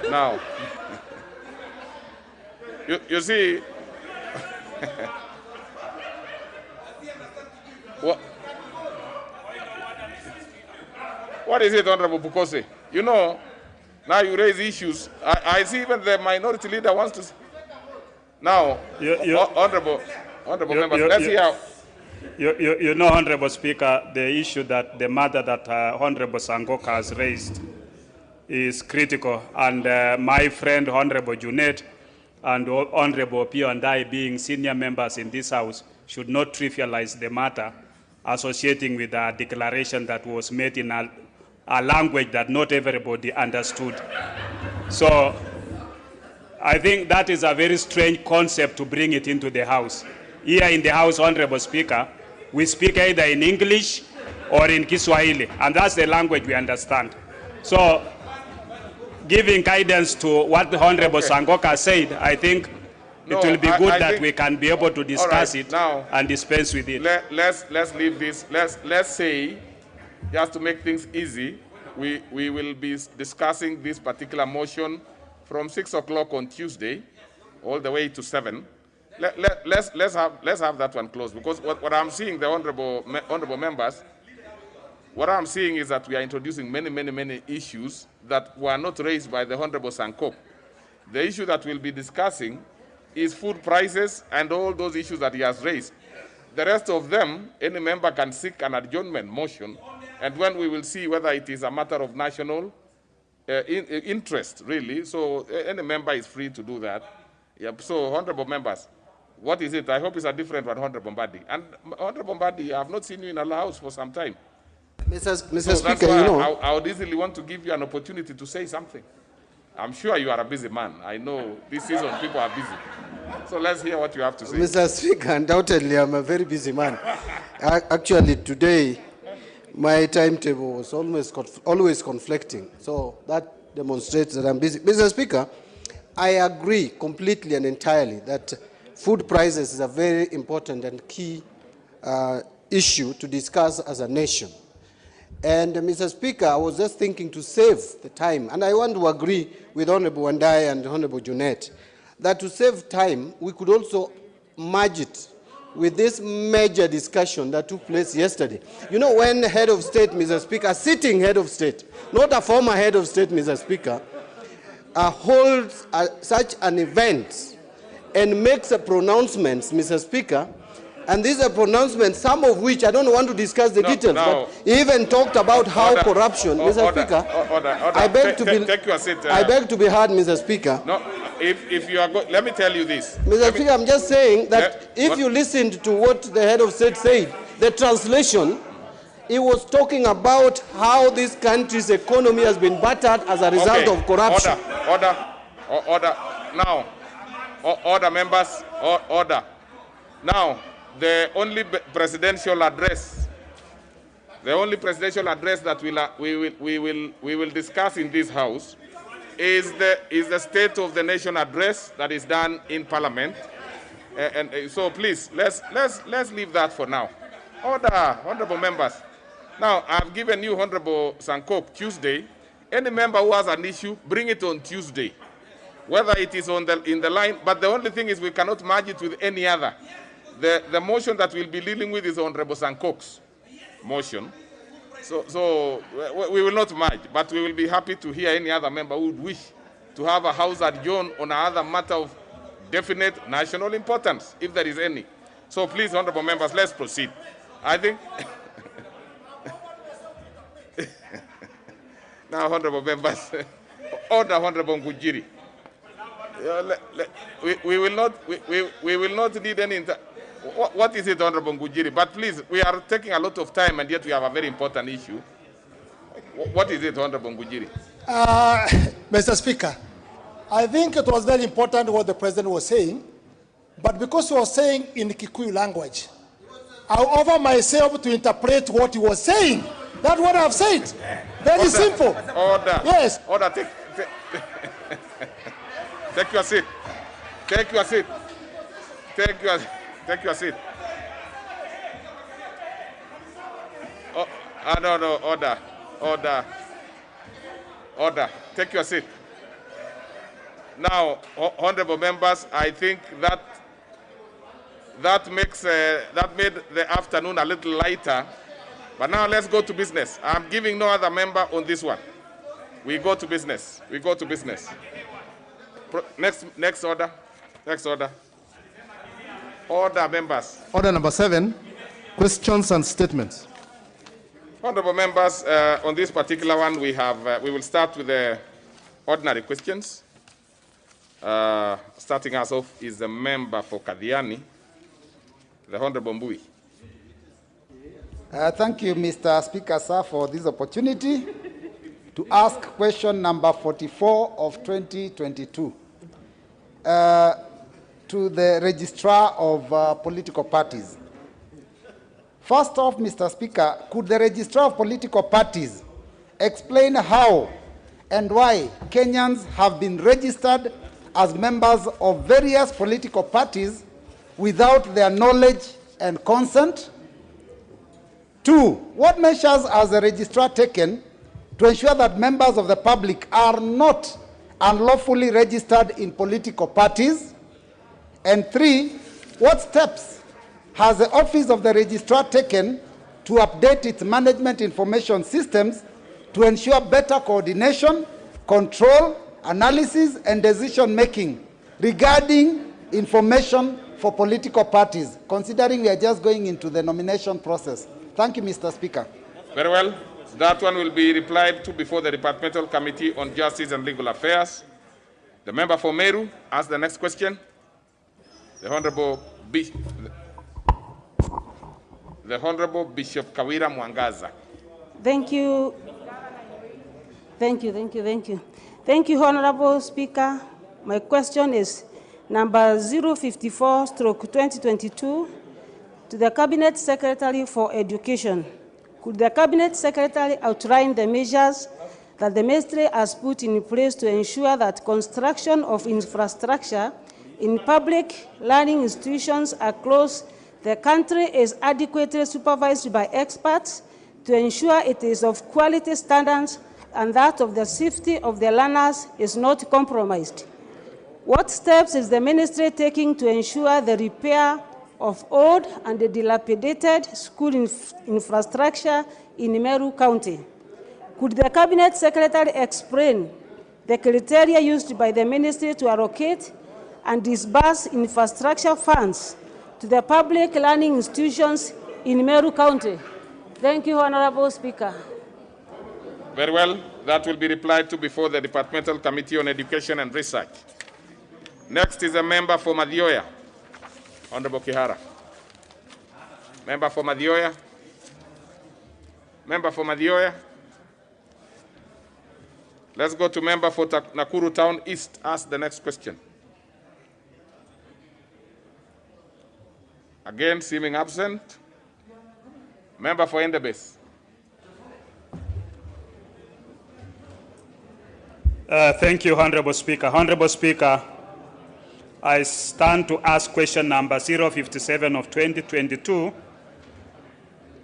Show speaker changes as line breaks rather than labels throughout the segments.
Now, you see, what is it, Honorable Bukose? You know, now you raise issues. I see even the minority leader wants to. Now, Honorable members, let's hear out.
You know, Honorable Speaker, the issue that the matter that Honorable Sangoka has raised is critical, and my friend Honorable Junet and Honorable Pio and I, being senior members in this House, should not trivialize the matter associating with a declaration that was made in a language that not everybody understood. So I think that is a very strange concept to bring it into the House. Here in the House, Honorable Speaker, we speak either in English or in Kiswahili, and that's the language we understand. So, giving guidance to what the Honorable Sangoka said, I think it will be good that we can be able to discuss it now and dispense with it.
Let's leave this. Let's say, just to make things easy, we will be discussing this particular motion from 6 o'clock on Tuesday, all the way to 7. Let's have that one closed, because what I'm seeing, the honorable members, what I'm seeing is that we are introducing many issues that were not raised by the Honorable Sankok. The issue that we'll be discussing is food prices and all those issues that he has raised. The rest of them, any member can seek an adjournment motion, and when we will see whether it is a matter of national interest, really. So any member is free to do that. Yep. So, honorable members, what is it? I hope it's a different one, Honorable Mbadi. And Honorable Mbadi, I have not seen you in our house for some time.
Mr.
So
Speaker, you know,
I would easily want to give you an opportunity to say something. I'm sure you are a busy man. I know this season people are busy. So let's hear what you have to say.
Mr. Speaker, undoubtedly I'm a very busy man. Actually, today, my timetable was always conflicting. So that demonstrates that I'm busy. Mr. Speaker, I agree completely and entirely that food prices is a very important and key issue to discuss as a nation. And Mr. Speaker, I was just thinking to save the time, and I want to agree with Honorable Wandai and Honorable Junet, that to save time, we could also merge it with this major discussion that took place yesterday. You know, when the head of state, Mr. Speaker, sitting head of state, not a former head of state, Mr. Speaker, holds such an event and makes a pronouncements, Mr. Speaker, and these are pronouncements, some of which I don't want to discuss the details, but he even talked about how corruption, Mr. Speaker, I beg to be heard, Mr. Speaker.
No, if you are good, let me tell you this.
Mr. Speaker, I'm just saying that if you listened to what the head of state said, the translation, he was talking about how this country's economy has been battered as a result of corruption.
Order. Now, order, members, order. Now, the only presidential address that we will discuss in this House is the State of the Nation address that is done in Parliament, and so please let's leave that for now. Order, honorable members. Now I've given you Honorable Sankok Tuesday. Any member who has an issue, bring it on Tuesday, whether it is in the line. But the only thing is we cannot merge it with any other. The motion that we'll be dealing with is Honorable Sankok's motion. So we will not merge, but we will be happy to hear any other member who would wish to have a House adjourned on another matter of definite national importance, if there is any. So please, honorable members, let's proceed. I think now, honorable members, order, Honorable Ngujiri. We will not need any. What is it, Honorable Ngujiri? But please, we are taking a lot of time, and yet we have a very important issue. What is it, Honorable Ngujiri?
Mr. Speaker, I think it was very important what the President was saying, but because he was saying in Kikuyu language, I offer myself to interpret what he was saying. That's what I've said. Very simple.
Order.
Yes.
Order. Take your seat. Take your seat. Take your seat. No. Order. Take your seat. Now, honorable members, I think that made the afternoon a little lighter. But now let's go to business. I'm giving no other member on this one. We go to business. We go to business. Next order. Next order. Order, members.
Order number 7, questions and statements.
Honorable members, on this particular one, we will start with the ordinary questions. Starting us off is the member for Kadiani, the Honorable Mbui.
Thank you, Mr. Speaker, sir, for this opportunity to ask question number 44 of 2022 to the Registrar of Political Parties. First off, Mr. Speaker, could the Registrar of Political Parties explain how and why Kenyans have been registered as members of various political parties without their knowledge and consent? 2, what measures has the registrar taken to ensure that members of the public are not unlawfully registered in political parties? And 3, what steps has the office of the registrar taken to update its management information systems to ensure better coordination, control, analysis, and decision-making regarding information for political parties, considering we are just going into the nomination process? Thank you, Mr. Speaker.
Very well. That one will be replied to before the Departmental Committee on Justice and Legal Affairs. The member for Meru asks the next question. The Honorable Bishop Kawira Mwangaza.
Thank you. Thank you, Honorable Speaker. My question is number 054/2022 to the Cabinet Secretary for Education. Could the Cabinet Secretary outline the measures that the Ministry has put in place to ensure that construction of infrastructure in public learning institutions across the country is adequately supervised by experts to ensure it is of quality standards and that of the safety of the learners is not compromised? What steps is the Ministry taking to ensure the repair of old and dilapidated school infrastructure in Meru County? Could the Cabinet Secretary explain the criteria used by the Ministry to allocate and disburse infrastructure funds to the public learning institutions in Meru County? Thank you, Honorable Speaker.
Very well. That will be replied to before the Departmental Committee on Education and Research. Next is a member for Madioya. Honorable Kihara. Member for Madioya. Member for Madioya. Let's go to member for Nakuru Town East. Ask the next question. Again, seeming absent. Member for Endebess.
Thank you, Honorable Speaker. Honorable Speaker, I stand to ask question number 057 of 2022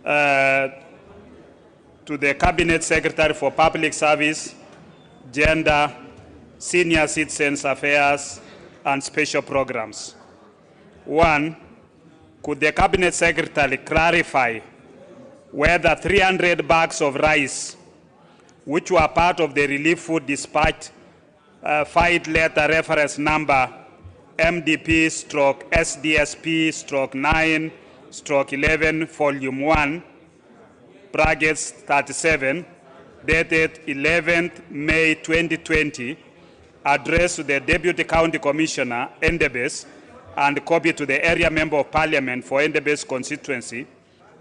to the Cabinet Secretary for Public Service, Gender, Senior Citizens Affairs, and Special Programs. 1, could the Cabinet Secretary clarify whether 300 bags of rice, which were part of the relief food dispatch fight letter reference number MDP/SDSP/9/11 volume 1 brackets 37 dated 11th May 2020 addressed to the Deputy County Commissioner Endebess and copied to the area member of Parliament for Endebess constituency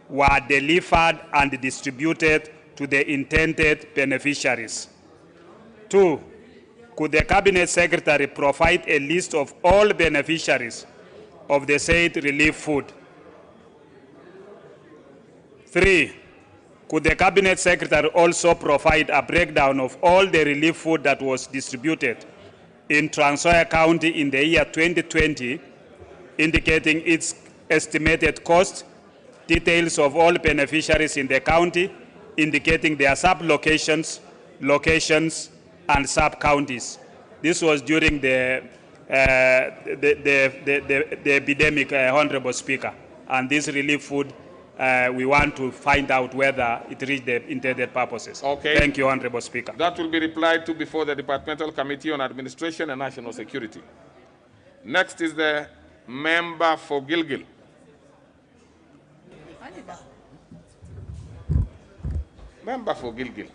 were delivered and distributed to the intended beneficiaries. 2, could the Cabinet Secretary provide a list of all beneficiaries of the said relief food? 3, could the Cabinet Secretary also provide a breakdown of all the relief food that was distributed in Trans Nzoia County in the year 2020, indicating its estimated cost, details of all beneficiaries in the county, indicating their sub-locations, locations, and sub-counties. This was during the epidemic, Honorable Speaker. And this relief food, we want to find out whether it reached the intended purposes.
Okay.
Thank you, Honorable Speaker.
That will be replied to before the Departmental Committee on Administration and National Security. Next is the member for Gilgil. Member for Gilgil.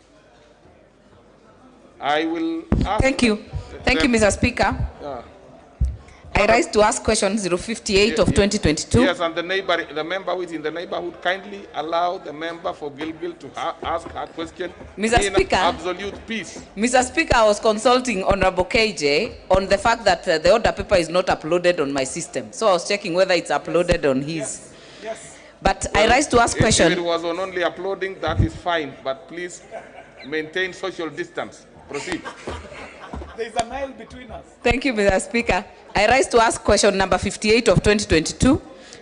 I will ask...
Thank you. Thank you, Mr. Speaker. I rise to ask question 058 of 2022.
Yes, and the member who is in the neighborhood, kindly allow the member for Gilgil to ask her question
Mr.
in
Speaker,
absolute peace.
Mr. Speaker, I was consulting Honorable KJ on the fact that the order paper is not uploaded on my system. So I was checking whether it's uploaded on his.
Yes.
But well, I rise to ask question.
If it was on only uploading, that is fine. But please maintain social distance. Proceed.
There is an aisle between us.
Thank you, Mr. Speaker. I rise to ask question number 58 of 2022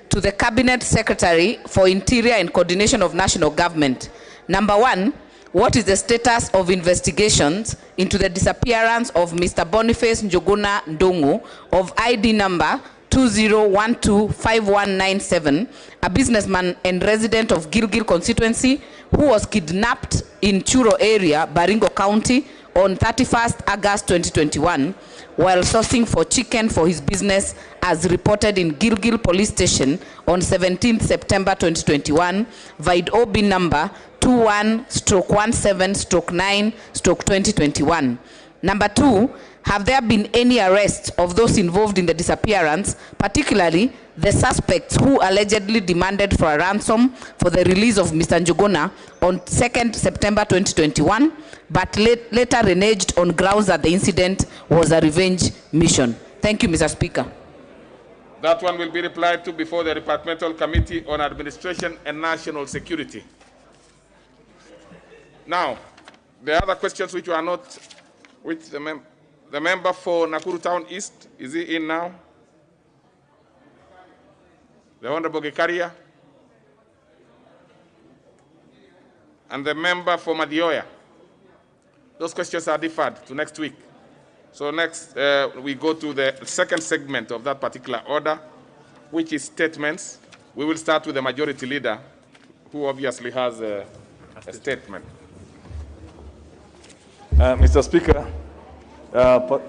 to the Cabinet Secretary for Interior and Coordination of National Government. Number 1, what is the status of investigations into the disappearance of Mr. Boniface Njuguna Ndungu of ID number 20125197, a businessman and resident of Gilgil constituency who was kidnapped in Churo area, Baringo County, on 31st August 2021 while sourcing for chicken for his business, as reported in Gilgil Police Station on 17th September 2021, VID OB number 21/17/9/2021. Number 2, have there been any arrests of those involved in the disappearance, particularly the suspects who allegedly demanded for a ransom for the release of Mr. Njuguna on 2nd September 2021, but later reneged on grounds that the incident was a revenge mission? Thank you, Mr. Speaker.
That one will be replied to before the Departmental Committee on Administration and National Security. Now, the other questions which were not, which the member for Nakuru Town East, is he in now? The Honorable Gikaria. And the member for Madioya. Those questions are deferred to next week. So next, we go to the second segment of that particular order, which is statements. We will start with the majority leader, who obviously has a statement.
Mr. Speaker,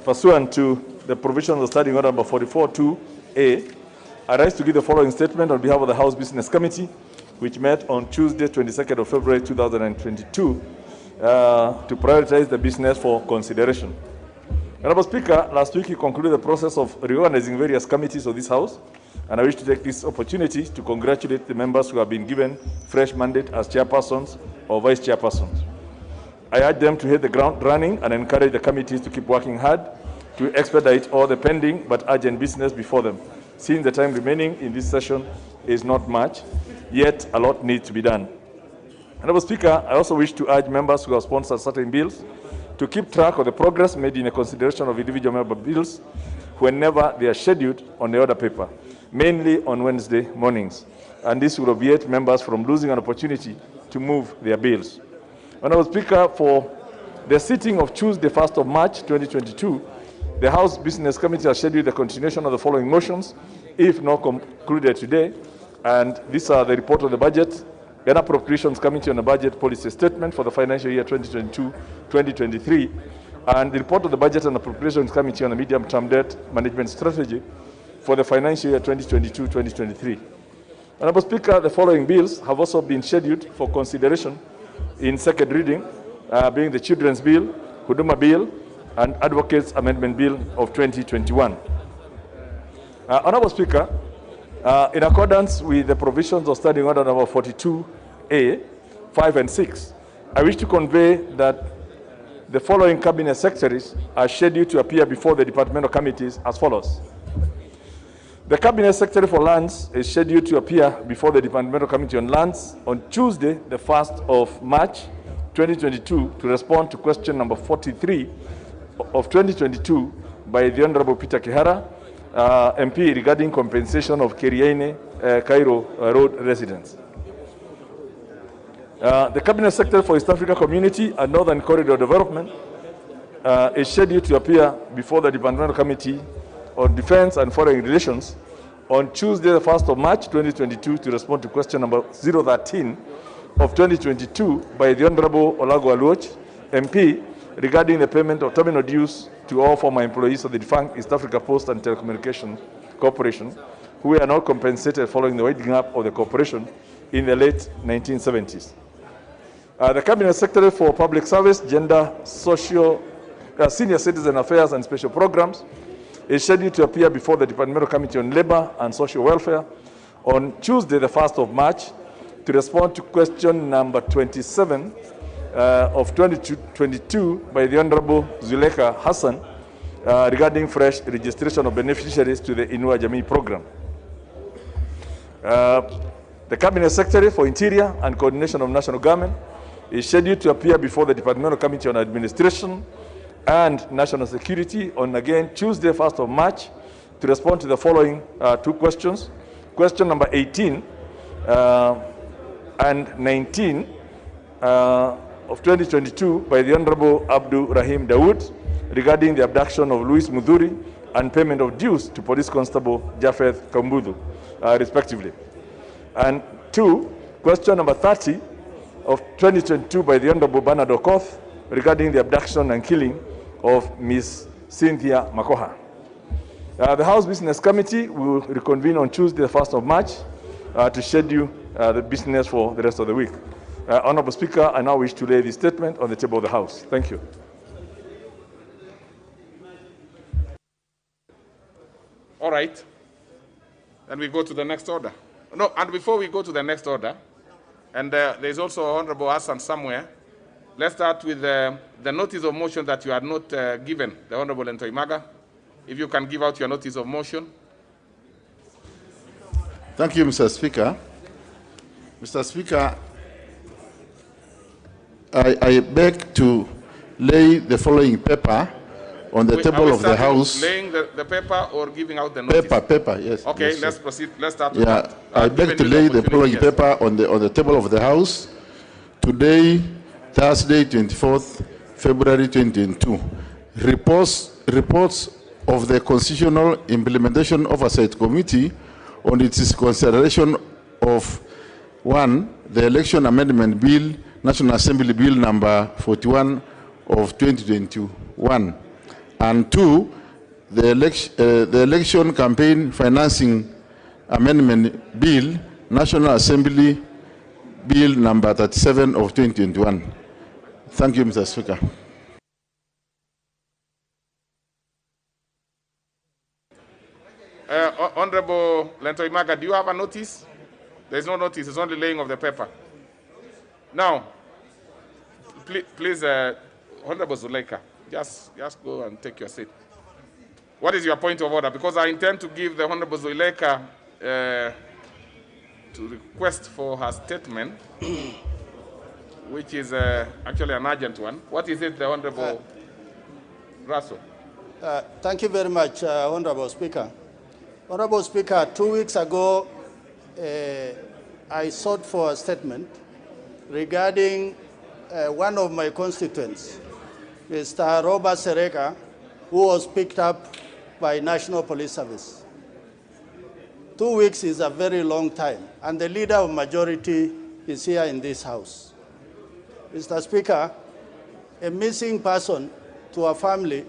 pursuant to the provisions of Standing Order number 44.2a, I rise to give the following statement on behalf of the House Business Committee, which met on Tuesday, 22nd of February 2022, to prioritize the business for consideration. Honorable Speaker, last week you concluded the process of reorganizing various committees of this House, and I wish to take this opportunity to congratulate the members who have been given fresh mandate as chairpersons or vice chairpersons. I urge them to hit the ground running and encourage the committees to keep working hard to expedite all the pending but urgent business before them, since the time remaining in this session is not much, yet a lot needs to be done. Honorable Speaker, I also wish to urge members who have sponsored certain bills to keep track of the progress made in the consideration of individual member bills whenever they are scheduled on the order paper, mainly on Wednesday mornings. And this will obviate members from losing an opportunity to move their bills. Honorable Speaker, for the sitting of Tuesday, 1st of March 2022, the House Business Committee has scheduled the continuation of the following motions, if not concluded today. And these are the report of the budget, the Appropriations Committee on the Budget Policy Statement for the financial year 2022-2023, and the report of the Budget and Appropriations Committee on the Medium-Term Debt Management Strategy for the financial year 2022-2023. Honorable Speaker, the following bills have also been scheduled for consideration in second reading, being the Children's Bill, Huduma Bill, and Advocates Amendment Bill of 2021. Honorable Speaker, in accordance with the provisions of Standing Order number 42A, 5 and 6, I wish to convey that the following Cabinet Secretaries are scheduled to appear before the departmental committees as follows. The Cabinet Secretary for Lands is scheduled to appear before the Departmental Committee on Lands on Tuesday, the 1st of March, 2022, to respond to question number 43 of 2022 by the Honorable Peter Kihara, MP, regarding compensation of Keriaine Cairo Road residents. The Cabinet Secretary for East Africa Community and Northern Corridor Development is scheduled to appear before the Departmental Committee on Defense and Foreign Relations on Tuesday, the 1st of March 2022, to respond to question number 013 of 2022 by the Honorable Olago Aluoch, MP, regarding the payment of terminal dues to all former employees of the defunct East Africa Post and Telecommunications Corporation, who were not compensated following the winding up of the corporation in the late 1970s. The Cabinet Secretary for Public Service, Gender, Social, Senior Citizen Affairs and Special Programs is scheduled to appear before the Departmental Committee on Labor and Social Welfare on Tuesday, the 1st of March, to respond to question number 27 of 2022 by the Honorable Zulekha Hassan regarding fresh registration of beneficiaries to the Inua Jamii program. The Cabinet Secretary for Interior and Coordination of National Government is scheduled to appear before the Departmental Committee on Administration and National Security on, again, Tuesday, 1st of March, to respond to the following two questions. Question number 18 and 19 of 2022 by the Honorable Abdul Rahim Dawood regarding the abduction of Louis Mudhuri and payment of dues to Police Constable Japheth Kambudu, respectively. And two, question number 30 of 2022 by the Honorable Bernard Okoth regarding the abduction and killing of Ms. Cynthia Makoha. The House Business Committee will reconvene on Tuesday, the 1st of March, to schedule the business for the rest of the week. Honorable Speaker, I now wish to lay this statement on the table of the House. Thank you.
All right. Then we go to the next order. No, and before we go to the next order, and there's also Honorable Hassan somewhere, let's start with the notice of motion that you had not given, the Honorable Ntoimaga. If you can give out your notice of motion.
Thank you, Mr. Speaker. Mr. Speaker, I beg to lay the following paper on the table of the House.
Laying the paper or giving out the notice?
Paper, yes.
Okay,
yes,
let's proceed. Let's start with that.
I beg to lay the following paper on the table of the House today, Thursday, 24th February 2022. Reports of the Constitutional Implementation Oversight Committee on its consideration of 1. The Election Amendment Bill, National Assembly Bill number 41 of 2021, and 2. The Election Campaign Financing Amendment Bill, National Assembly Bill number 37 of 2021. Thank you, Mr. Speaker.
Honorable Ntoimaga, do you have a notice? There's no notice, it's only laying of the paper. Now, please, Honorable Zulekha, just go and take your seat. What is your point of order? Because I intend to give the Honorable Zulekha to request for her statement, which is actually an urgent one. What is it, the Honorable Russell?
Thank you very much, Honorable Speaker. Honorable Speaker, 2 weeks ago, I sought for a statement regarding one of my constituents, Mr. Robert Sereka, who was picked up by National Police Service. 2 weeks is a very long time, and the leader of majority is here in this House. Mr. Speaker, a missing person to a family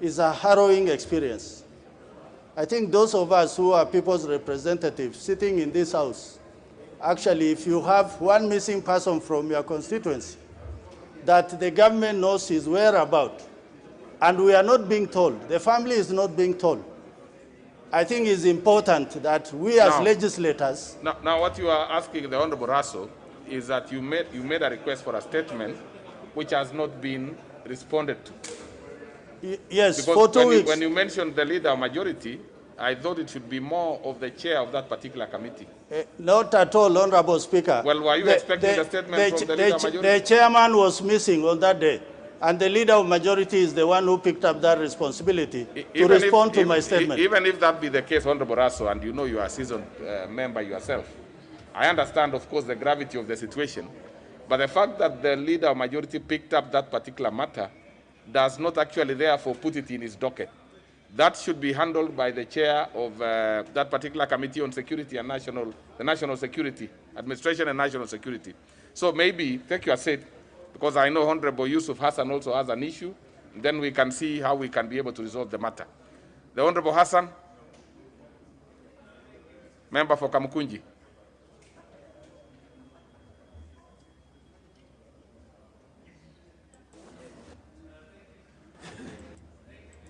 is a harrowing experience. I think those of us who are people's representatives sitting in this House, actually, if you have one missing person from your constituency that the government knows his whereabouts, and we are not being told, the family is not being told, I think it's important that we as legislators...
Now, what you are asking the Honorable Russell is that you made a request for a statement which has not been responded to.
Yes,
because
for 2 weeks.
When you mentioned the leader of majority, I thought it should be more of the chair of that particular committee.
Not at all, Honorable Speaker.
Well, were you expecting the statement from the leader of majority?
The chairman was missing on that day, and the leader of majority is the one who picked up that responsibility to respond to my statement.
Even if that be the case, Honorable Russell, and you know you are a seasoned member yourself, I understand, of course, the gravity of the situation, but the fact that the leader of majority picked up that particular matter does not actually therefore put it in his docket. That should be handled by the chair of that particular committee on security and the national security, administration and national security. So maybe take your seat, because I know Honorable Yusuf Hassan also has an issue. Then we can see how we can be able to resolve the matter. The Honorable Hassan, member for Kamukunji.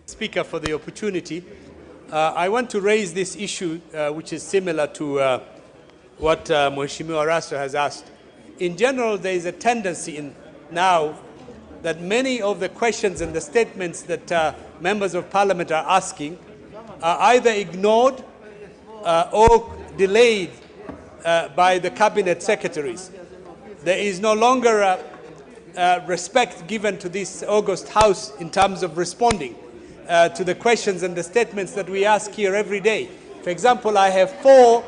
Speaker, for the opportunity. I want to raise this issue, which is similar to what Mheshimiwa Rasto has asked. In general, there is a tendency now that many of the questions and the statements that members of parliament are asking are either ignored or delayed by the cabinet secretaries. There is no longer respect given to this August House in terms of responding to the questions and the statements that we ask here every day. For example, I have 4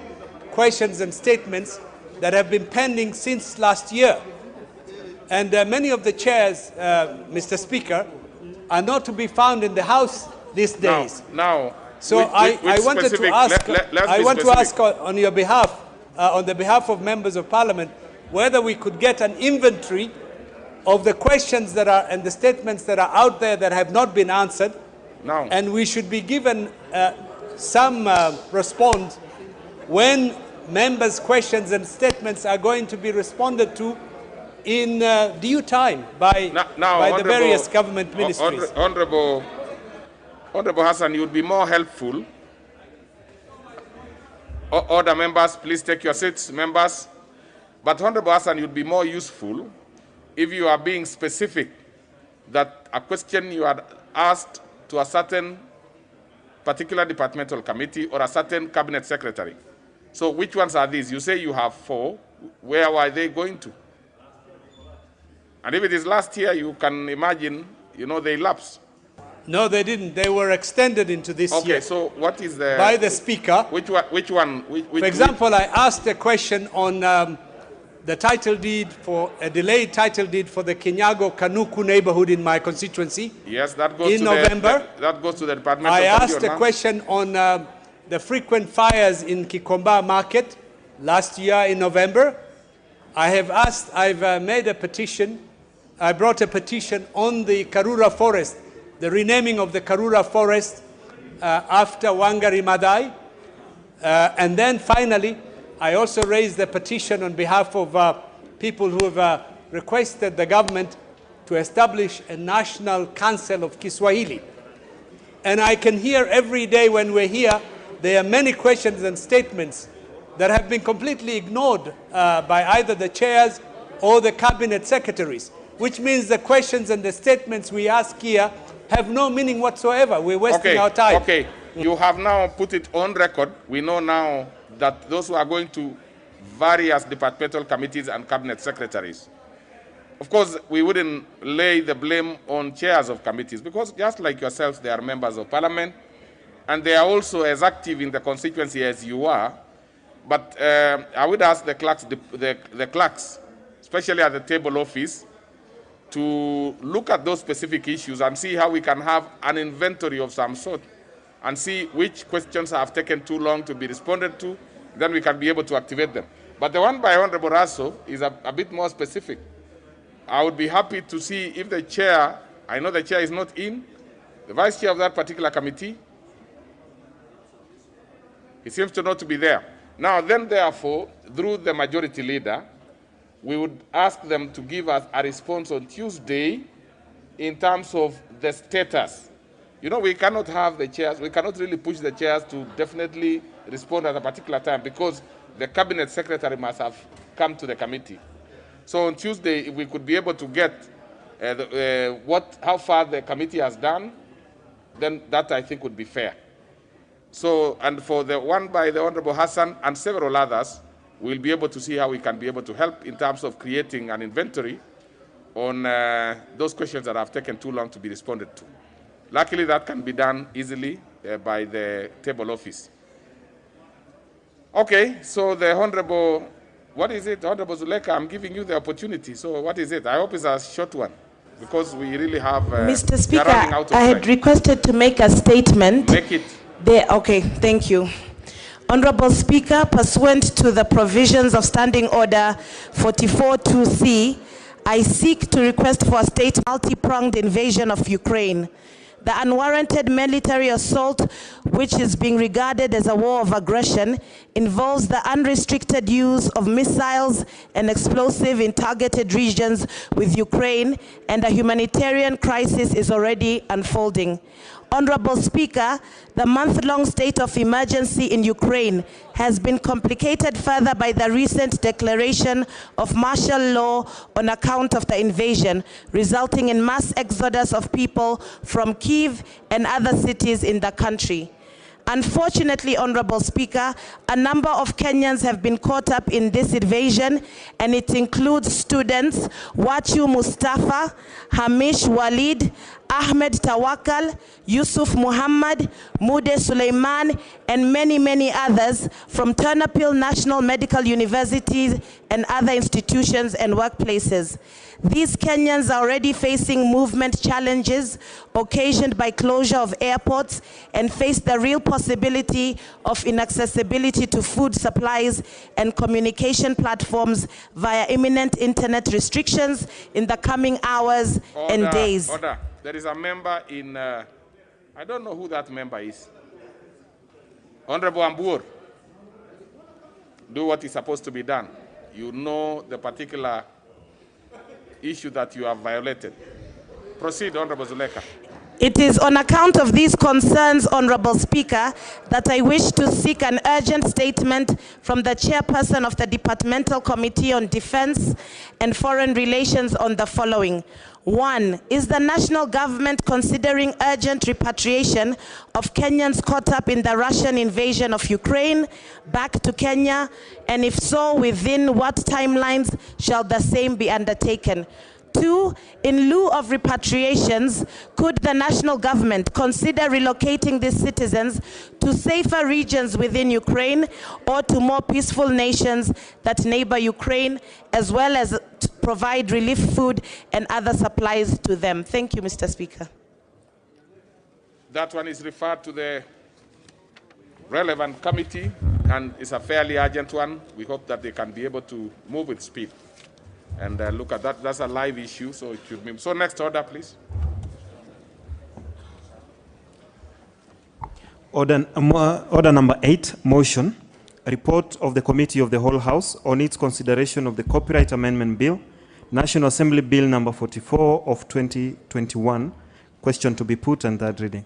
questions and statements that have been pending since last year. And many of the chairs, Mr. Speaker, are not to be found in the House these days. So I wanted to ask, on your behalf, on the behalf of members of Parliament, whether we could get an inventory of the questions that are and the statements that are out there that have not been answered. And we should be given some response when members' questions and statements are going to be responded to in due time by the various government ministries.
Honorable Hassan, you would be more helpful. Other members, please take your seats, members. But Honorable Hassan, you would be more useful if you are being specific that a question you had asked to a certain particular departmental committee or a certain cabinet secretary. So which ones are these? You say you have 4. Where were they going to? And if it is last year, you can imagine, they lapsed.
No, they didn't. They were extended into this year.
Okay, so what is the...
By the Speaker.
Which one?
For example, I asked a question on the title deed a delayed title deed for the Kinyago Kanuku neighborhood in my constituency.
Yes, that goes
in November.
That goes to the department.
I asked a question on the frequent fires in Kikomba market last year in November. I've made a petition. I brought a petition on the Karura forest, the renaming of the Karura forest after Wangari Maathai. And then finally, I also raised a petition on behalf of people who have requested the government to establish a national council of Kiswahili. And I can hear every day when we're here, there are many questions and statements that have been completely ignored by either the chairs or the cabinet secretaries, which means the questions and the statements we ask here have no meaning whatsoever. We're wasting our time.
Okay, you have now put it on record. We know now that those who are going to various departmental committees and cabinet secretaries. Of course, we wouldn't lay the blame on chairs of committees, because just like yourselves, they are members of parliament, and they are also as active in the constituency as you are. But I would ask the clerks, the clerks, especially at the table office, to look at those specific issues and see how we can have an inventory of some sort and see which questions have taken too long to be responded to. Then we can be able to activate them. But the one by Honorable Raso is a bit more specific. I would be happy to see if the chair, I know the chair is not in, the vice chair of that particular committee, he seems to not to be there. Now then, therefore, through the majority leader, we would ask them to give us a response on Tuesday in terms of the status. We cannot have the chairs, we cannot really push the chairs to definitely respond at a particular time, because the cabinet secretary must have come to the committee. So on Tuesday, if we could be able to get how far the committee has done, then that I think would be fair. So, and for the one by the Honorable Hassan and several others, we'll be able to see how we can be able to help in terms of creating an inventory on those questions that have taken too long to be responded to. Luckily, that can be done easily by the table office. Okay, so the Honorable, what is it? Honorable Zuleka, I'm giving you the opportunity. So what is it? I hope it's a short one. because we really have.
Mr.
we are
Speaker,
running out of
I had
time.
requested to make a statement.
Make it.
Okay, thank you. Honorable Speaker, pursuant to the provisions of Standing Order 44.2c, I seek to request for a state multi-pronged invasion of Ukraine. The unwarranted military assault, which is being regarded as a war of aggression, involves the unrestricted use of missiles and explosives in targeted regions with Ukraine, and a humanitarian crisis is already unfolding. Honorable Speaker, the month-long state of emergency in Ukraine has been complicated further by the recent declaration of martial law on account of the invasion, resulting in mass exodus of people from Kyiv and other cities in the country. Unfortunately, Honorable Speaker, a number of Kenyans have been caught up in this invasion, and it includes students Wachu Mustafa, Hamish Walid, Ahmed Tawakal, Yusuf Muhammad, Mude Suleiman, and many, many others from Ternopil National Medical University and other institutions and workplaces. These Kenyans are already facing movement challenges occasioned by closure of airports and face the real possibility of inaccessibility to food supplies and communication platforms via imminent internet restrictions in the coming hours and days.
Order. There is a member in, I don't know who that member is. Honorable Ambur, do what is supposed to be done. You know the particular issue that you have violated. Proceed, Honorable Zuleka.
It is on account of these concerns, Honorable Speaker, that I wish to seek an urgent statement from the chairperson of the Departmental Committee on Defense and Foreign Relations on the following. 1. Is the national government considering urgent repatriation of Kenyans caught up in the Russian invasion of Ukraine back to Kenya? And if so, within what timelines shall the same be undertaken? 2, in lieu of repatriations, could the national government consider relocating these citizens to safer regions within Ukraine or to more peaceful nations that neighbor Ukraine, as well as to provide relief food and other supplies to them? Thank you, Mr. Speaker.
That one is referred to the relevant committee, and it's a fairly urgent one. We hope that they can be able to move with speed. And look at that, that's a live issue, so it should be. So next order, please.
Order number 8, motion. Report of the Committee of the Whole House on its consideration of the Copyright Amendment Bill, National Assembly Bill number 44 of 2021. Question to be put and third reading.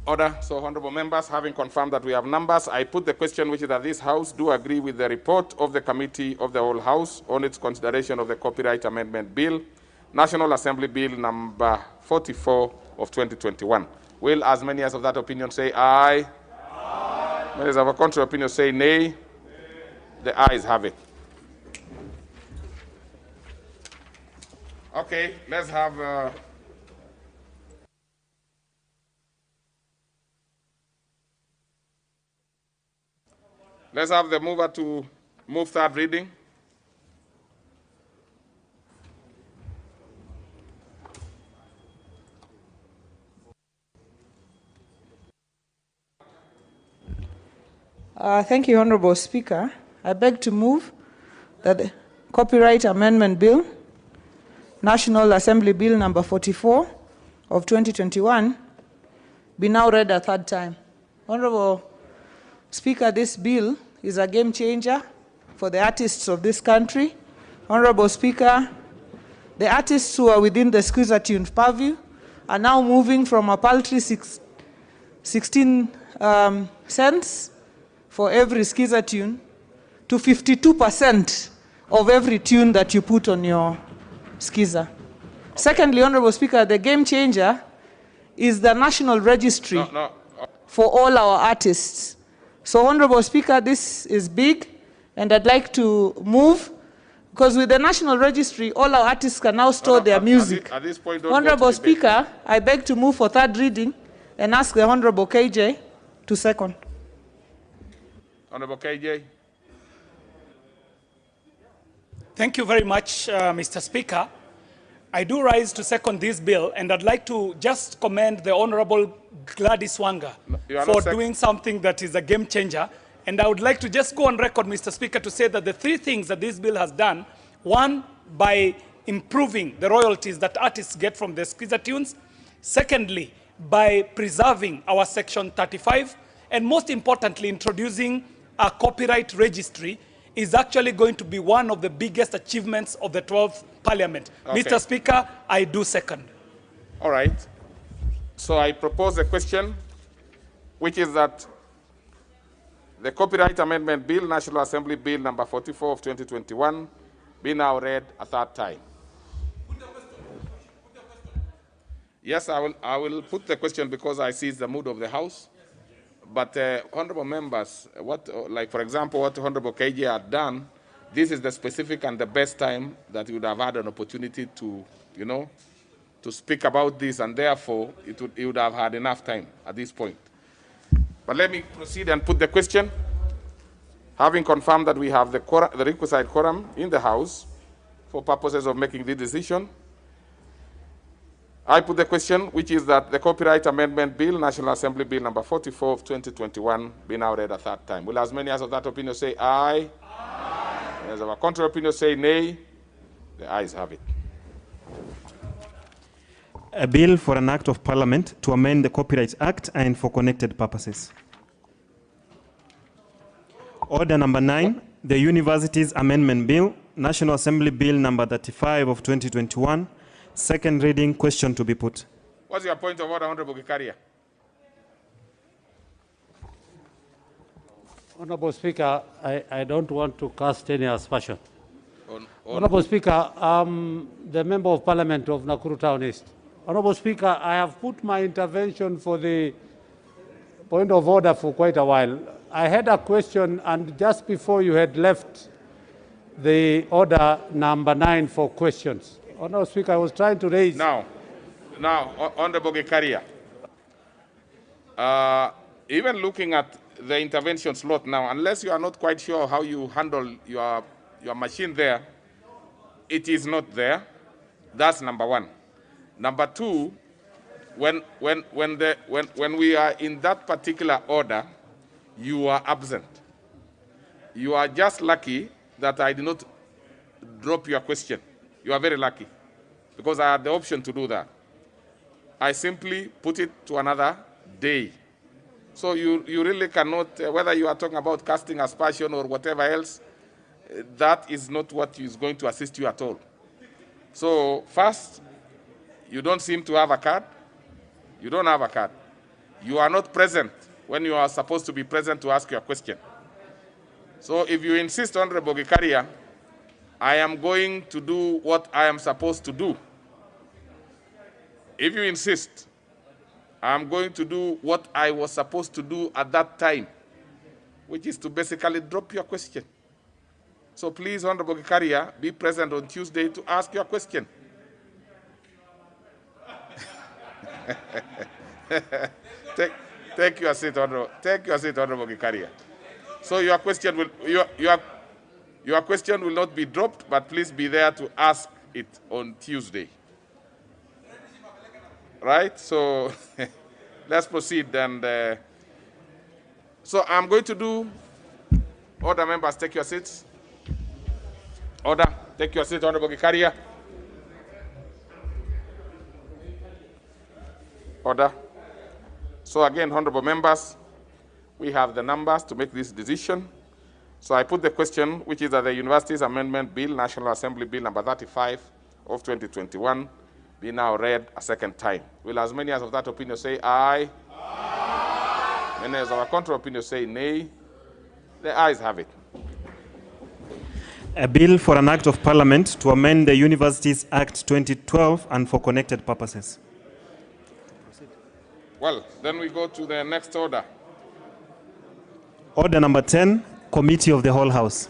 Order. So, honorable members, having confirmed that we have numbers, I put the question which is that this House do agree with the report of the Committee of the Whole House on its consideration of the Copyright Amendment Bill, National Assembly Bill number 44 of 2021. Will as many as of that opinion say aye? Aye. Many as of a contrary opinion say nay? Nay. The ayes have it. Okay, let's have... Let's have the mover to move third reading.
Thank you, Honorable Speaker. I beg to move that the Copyright Amendment Bill, National Assembly Bill number 44 of 2021, be now read a third time. Honorable Speaker, this bill is a game changer for the artists of this country. Honorable Speaker, the artists who are within the Squeezer Tune purview are now moving from a paltry 16 cents for every Squeezer tune to 52% of every tune that you put on your Squeezer. Secondly, Honorable Speaker, the game changer is the national registry for all our artists. So, Honorable Speaker, this is big, and I'd like to move, because with the National Registry, all our artists can now store their music.
At this point,
Honorable Speaker, I beg to move for third reading and ask the Honorable KJ to second.
Honorable KJ.
Thank you very much, Mr. Speaker. I do rise to second this bill, and I'd like to just commend the Honorable Gladys Wanga for doing something that is a game changer. And I would like to just go on record, Mr. Speaker, to say that the three things that this bill has done, one, by improving the royalties that artists get from the Skiza tunes. Secondly, by preserving our Section 35. And most importantly, introducing a copyright registry is actually going to be one of the biggest achievements of the 12th Parliament.
Okay.
Mr. Speaker, I do second.
All right. So I propose a question, which is that the Copyright Amendment Bill, National Assembly Bill number 44 of 2021, be now read a third time. Yes, I will put the question because I see it's the mood of the House. But honorable members, like for example, what Honorable KJ had done, this is the specific and the best time that you would have had an opportunity to, to speak about this, and therefore it would have had enough time at this point. But let me proceed and put the question. Having confirmed that we have the requisite quorum in the House for purposes of making the decision, I put the question, which is that the Copyright Amendment Bill, National Assembly Bill number 44 of 2021, be now read a third time. Will as many as of that opinion say aye? Aye. As of a contrary opinion say nay? The ayes have it.
A bill for an act of Parliament to amend the Copyright Act and for connected purposes. Order number 9, the Universities Amendment Bill, National Assembly Bill number 35 of 2021, second reading, question to be put.
What's your point of order, Honorable Gikaria?
Honorable Speaker, I don't want to cast any aspersion. Honorable Speaker, the Member of Parliament of Nakuru Town East. Honorable Speaker, I have put my intervention for the point of order for quite a while. I had a question, and just before you had left the order number 9 for questions. Honorable Speaker, I was trying to raise...
Now, Honorable Gikaria, even looking at the intervention slot now, unless you are not quite sure how you handle your machine there, it is not there. That's number one. Number two, when we are in that particular order, you are absent. You are just lucky that I did not drop your question. You are very lucky, because I had the option to do that. I simply put it to another day. So you really cannot, whether you are talking about casting aspersion or whatever else, that is not what is going to assist you at all. So first, you don't seem to have a card. You don't have a card. You are not present when you are supposed to be present to ask your question. So if you insist, Honorable Gikaria, I am going to do what I am supposed to do. If you insist, I am going to do what I was supposed to do at that time, which is to basically drop your question. So please, Honorable Gikaria, be present on Tuesday to ask your question. Take your seat, Honorable Gikaria. So your question will not be dropped, but please be there to ask it on Tuesday. Right? So let's proceed. And so I'm going to do. Order, members, take your seats. Order, take your seat, Honorable Gikaria. Order. So again, honorable members, we have the numbers to make this decision. So I put the question, which is that the Universities Amendment Bill, National Assembly Bill number 35 of 2021, be now read a second time. Will as many as of that opinion say aye? Aye. Many as of a contrary opinion say nay? The ayes have it.
A bill for an act of Parliament to amend the Universities Act 2012 and for connected purposes.
Well, then we go to the next order.
Order number 10, Committee of the Whole House.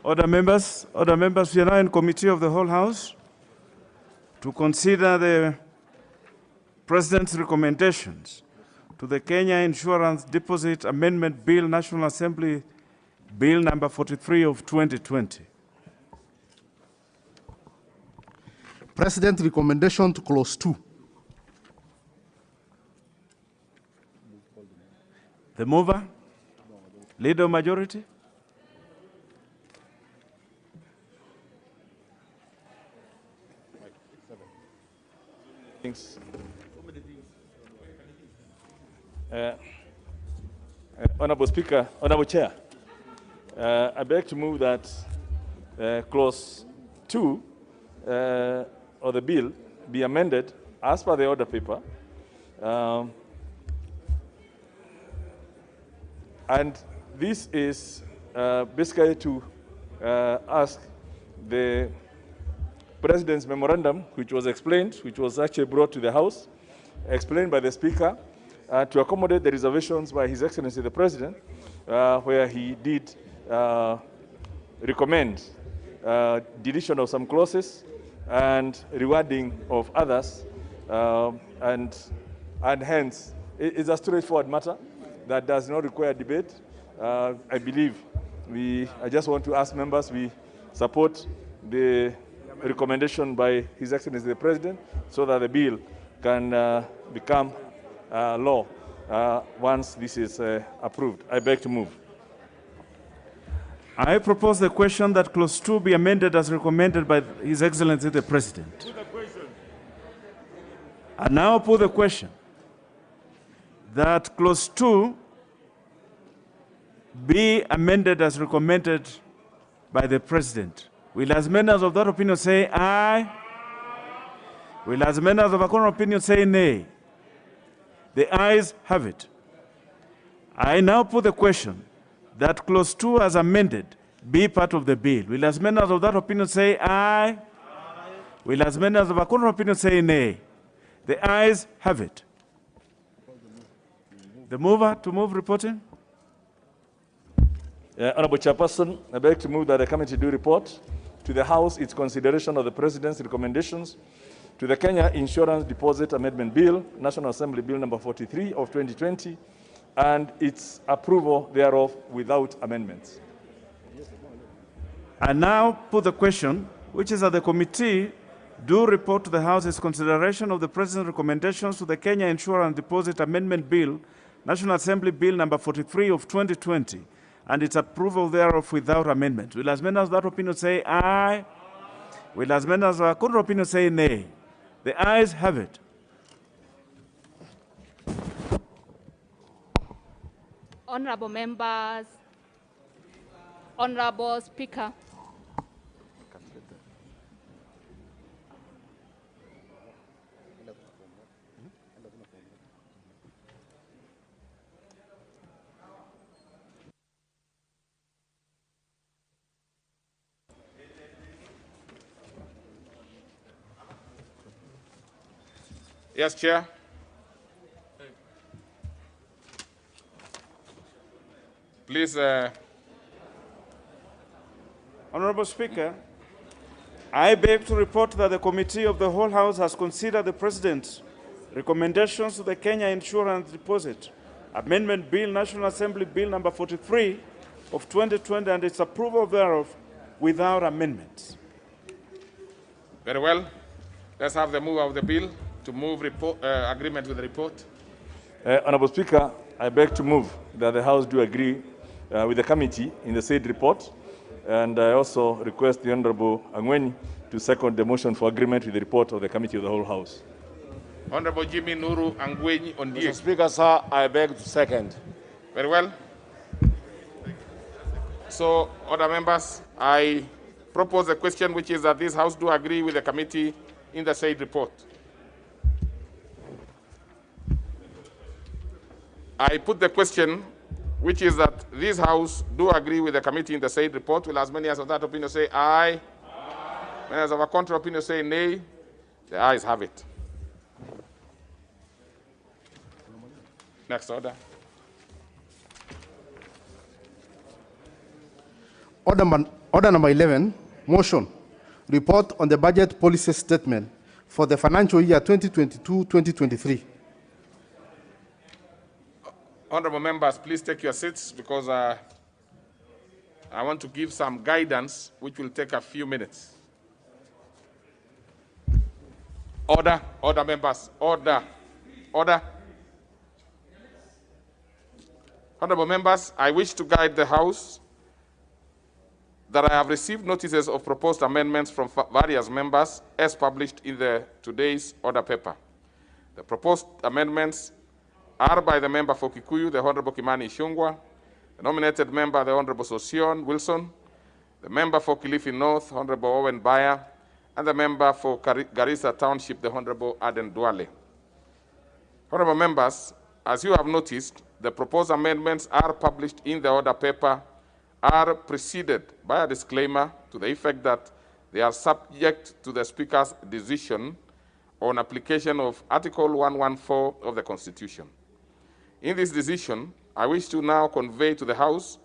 Other members, we are now in committee of the whole House to consider the President's recommendations to the Kenya Insurance Deposit Amendment Bill, National Assembly Bill number 43 of 2020.
President recommendation to clause 2.
The mover, leader of majority.
Honorable Speaker, Honorable Chair, I beg to move that clause 2 of the bill be amended as per the order paper, and this is basically to ask the President's memorandum, which was explained, which was actually brought to the House, explained by the Speaker, to accommodate the reservations by His Excellency the President, where he did recommend deletion of some clauses and rewarding of others, and hence it's a straightforward matter that does not require debate. I believe I just want to ask members, we support the recommendation by His Excellency the President so that the bill can become law once this is approved. I beg to move.
I propose the question that clause 2 be amended as recommended by His Excellency the President. I now put the question that clause 2 be amended as recommended by the President. Will as many as of that opinion say aye? Will as many as of a contrary opinion say nay? The ayes have it. I now put the question that clause 2 as amended be part of the bill. Will as many as of that opinion say aye? Will as many as of a contrary opinion say nay? The ayes have it. The mover to move reporting.
Honorable Chairperson, I beg to move that the committee do report to the House its consideration of the President's recommendations to the Kenya Insurance Deposit Amendment Bill, National Assembly Bill number 43 of 2020, and its approval thereof without amendments.
I now put the question, which is that the committee do report to the House its consideration of the President's recommendations to the Kenya Insurance Deposit Amendment Bill, National Assembly Bill number 43 of 2020, and its approval thereof without amendment. Will as many as that opinion say aye? Will as many as a contrary opinion say nay? The ayes have it.
Honorable members, Honorable Speaker,
Yes, Chair. Please.
Honorable Speaker, I beg to report that the Committee of the whole House has considered the President's recommendations to the Kenya Insurance Deposit Amendment Bill, National Assembly Bill number 43 of 2020, and its approval thereof without amendments.
Very well. Let's have the move of the bill to move agreement with the report.
Honorable Speaker, I beg to move that the House do agree with the committee in the said report, and I also request the Honorable Angweni to second the motion for agreement with the report of the Committee of the whole House.
Honorable Jimmy Nuru Angweni on
Mr. Speaker, sir, I beg to second.
Very well. So, other members, I propose a question which is that this House do agree with the committee in the said report. I put the question, which is that this House do agree with the committee in the said report. Will as many as of that opinion say aye? Aye. Many as of a contrary opinion say nay? The ayes have it. Next order.
Order number 11, motion, report on the budget policy statement for the financial year 2022-2023.
Honorable members, please take your seats because I want to give some guidance which will take a few minutes. Order, order members, order, order. Honorable members, I wish to guide the House that I have received notices of proposed amendments from various members as published in today's order paper. The proposed amendments are by the member for Kikuyu, the Honorable Kimani Ichung'wah, the nominated member, the Honorable Sosion Wilson, the member for Kilifi North, Honorable Owen Baya, and the member for Garissa Township, the Honorable Aden Duale. Honorable members, as you have noticed, the proposed amendments are published in the order paper are preceded by a disclaimer to the effect that they are subject to the Speaker's decision on application of Article 114 of the Constitution. In this decision, I wish to now convey to the House,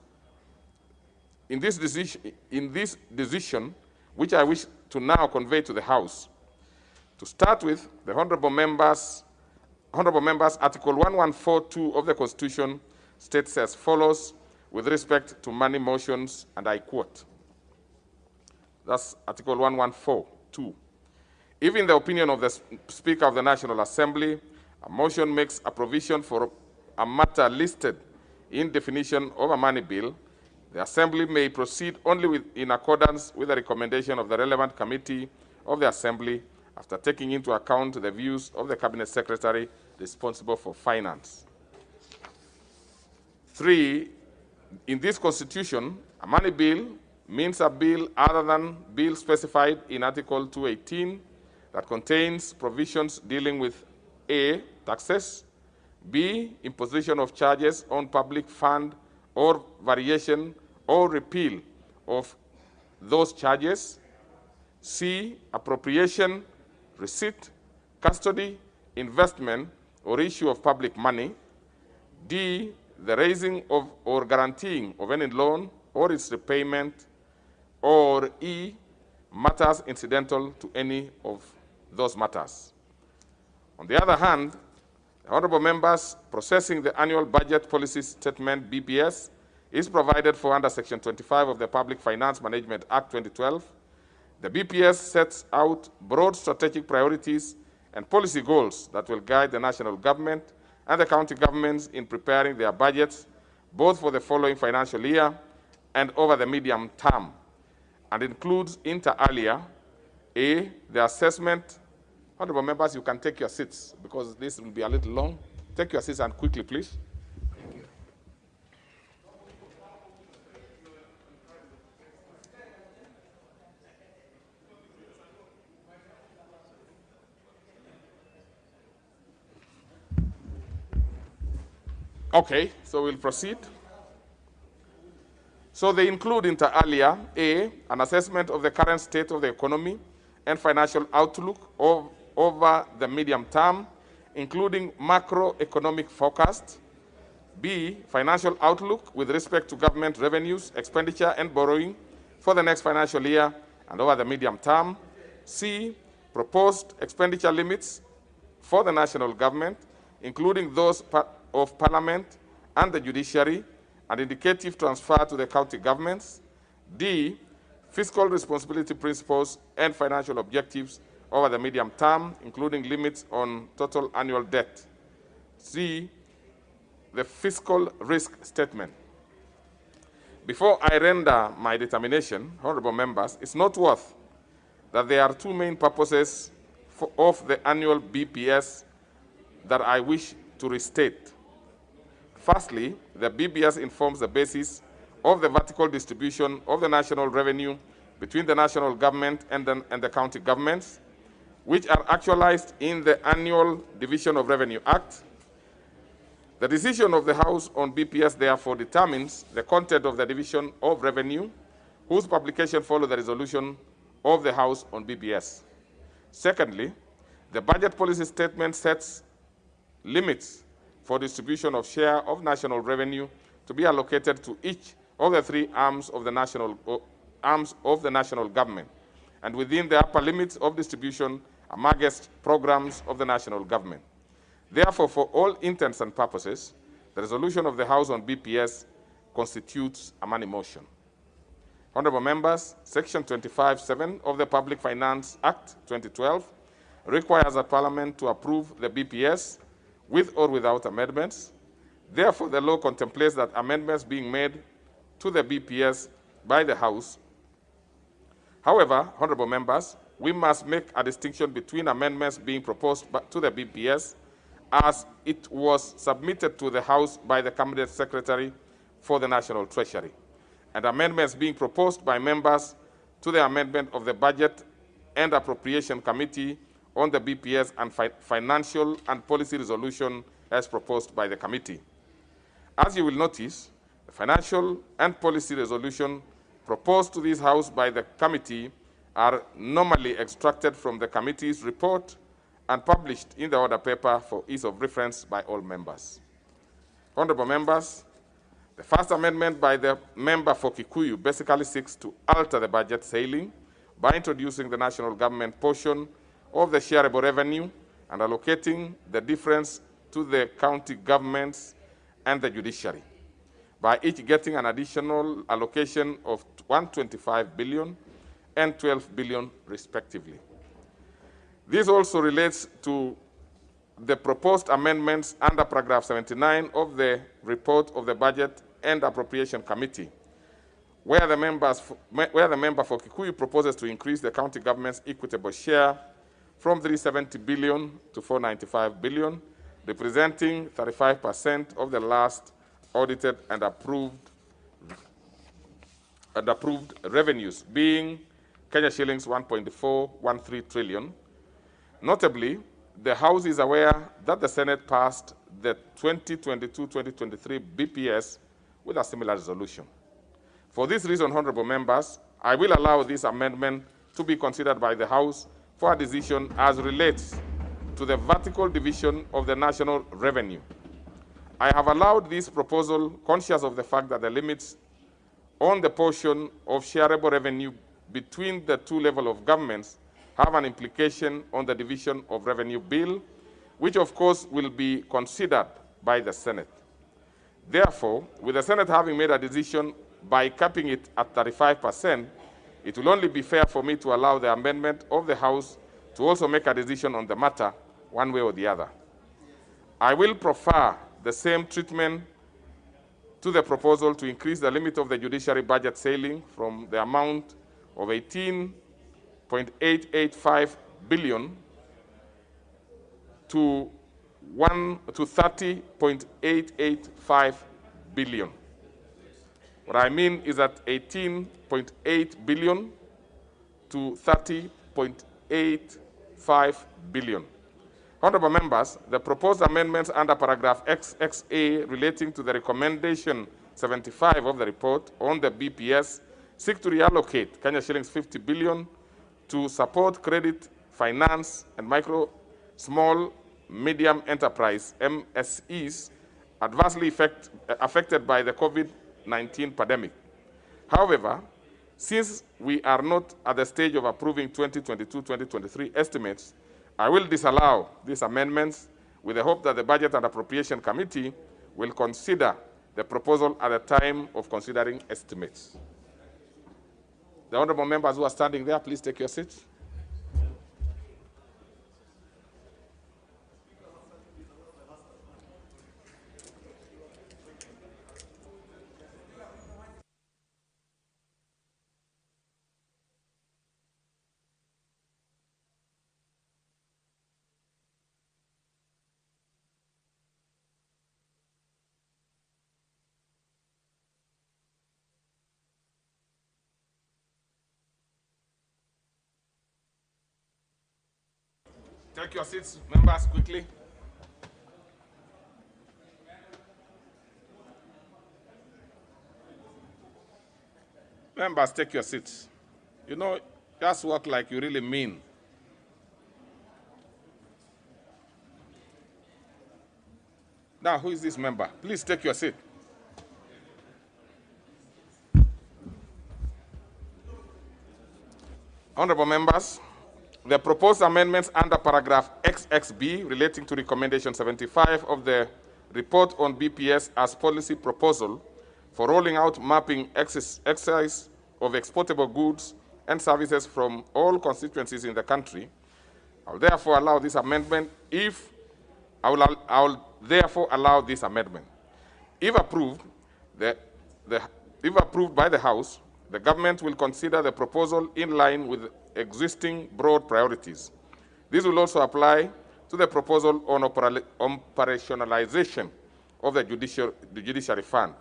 in this decision, which I wish to now convey to the House, to start with, the Honorable Members, Article 114.2 of the Constitution states as follows with respect to money motions, and I quote. That's Article 114.2. If in the opinion of the Speaker of the National Assembly, a motion makes a provision for a matter listed in definition of a money bill, the Assembly may proceed only in accordance with the recommendation of the relevant committee of the Assembly after taking into account the views of the Cabinet Secretary responsible for finance. 3, in this Constitution, a money bill means a bill other than bill specified in Article 218 that contains provisions dealing with A, taxes, B, imposition of charges on public fund or variation or repeal of those charges, C, appropriation, receipt, custody, investment, or issue of public money, D, the raising of or guaranteeing of any loan or its repayment, or E, matters incidental to any of those matters. On the other hand, the honorable members processing the annual budget policy statement, BPS, is provided for under Section 25 of the Public Finance Management Act 2012. The BPS sets out broad strategic priorities and policy goals that will guide the national government and the county governments in preparing their budgets, both for the following financial year and over the medium term, and includes inter alia, A, the assessment. Honorable members, you can take your seats because this will be a little long. Take your seats and quickly, please. Okay, so we'll proceed. So they include inter alia, A, an assessment of the current state of the economy and financial outlook over the medium term, including macroeconomic forecast. B, financial outlook with respect to government revenues, expenditure, and borrowing for the next financial year and over the medium term. C, proposed expenditure limits for the national government, including those of Parliament and the judiciary, and indicative transfer to the county governments. D, fiscal responsibility principles and financial objectives over the medium term, including limits on total annual debt. C, the fiscal risk statement. Before I render my determination, honorable members, it's noteworthy that there are two main purposes of the annual BPS that I wish to restate. Firstly, the BPS informs the basis of the vertical distribution of the national revenue between the national government and the county governments, which are actualized in the Annual Division of Revenue Act. The decision of the House on BPS therefore determines the content of the Division of Revenue, whose publication follows the resolution of the House on BPS. Secondly, the budget policy statement sets limits for distribution of share of national revenue to be allocated to each of the three arms of the national arms of the national government and within the upper limits of distribution amongst programs of the national government. Therefore, for all intents and purposes, the resolution of the House on BPS constitutes a money motion. Honorable members, Section 25(7) of the Public Finance Act 2012 requires that Parliament to approve the BPS with or without amendments. Therefore, the law contemplates that amendments being made to the BPS by the House. However, honorable members, we must make a distinction between amendments being proposed to the BPS as it was submitted to the House by the Cabinet Secretary for the National Treasury, and amendments being proposed by members to the amendment of the Budget and Appropriation Committee on the BPS and Financial and Policy Resolution as proposed by the committee. As you will notice, the Financial and Policy Resolution proposed to this House by the committee are normally extracted from the committee's report and published in the order paper for ease of reference by all members. Honorable members, the first amendment by the member for Kikuyu basically seeks to alter the budget ceiling by introducing the national government portion of the shareable revenue and allocating the difference to the county governments and the judiciary, by each getting an additional allocation of 125 billion and 12 billion respectively. This also relates to the proposed amendments under paragraph 79 of the report of the Budget and Appropriation Committee, where the member for Kikuyu proposes to increase the county government's equitable share from 370 billion to 495 billion, representing 35% of the last audited and approved revenues, being Kenya shillings 1.413 trillion. Notably, the House is aware that the Senate passed the 2022-2023 BPS with a similar resolution. For this reason, honorable members, I will allow this amendment to be considered by the House for a decision as relates to the vertical division of the national revenue. I have allowed this proposal conscious of the fact that the limits on the portion of shareable revenue between the two levels of governments have an implication on the division of revenue bill, which of course will be considered by the Senate. Therefore, with the Senate having made a decision by capping it at 35%, it will only be fair for me to allow the amendment of the House to also make a decision on the matter one way or the other. I will prefer the same treatment to the proposal to increase the limit of the judiciary budget ceiling from the amount of 18.885 billion to 30.885 billion. What I mean is that 18.8 billion to 30.85 billion. Honorable members, the proposed amendments under paragraph XXA relating to the recommendation 75 of the report on the BPS seek to reallocate Kenya shillings 50 billion to support credit, finance, and micro, small, medium enterprise, MSEs, adversely affected by the COVID-19 pandemic. However, since we are not at the stage of approving 2022-2023 estimates, I will disallow these amendments with the hope that the Budget and Appropriation Committee will consider the proposal at the time of considering estimates. The honorable members who are standing there, please take your seats. Take your seats, members, quickly. Members, take your seats. You know, just work like you really mean. Now, who is this member? Please take your seat. Honorable members, the proposed amendments under paragraph XXB relating to recommendation 75 of the report on BPS as policy proposal for rolling out mapping exercise of exportable goods and services from all constituencies in the country, I will therefore allow this amendment if therefore allow this amendment. If approved, if approved by the House, the government will consider the proposal in line with existing broad priorities. This will also apply to the proposal on operationalization of the Judiciary Fund,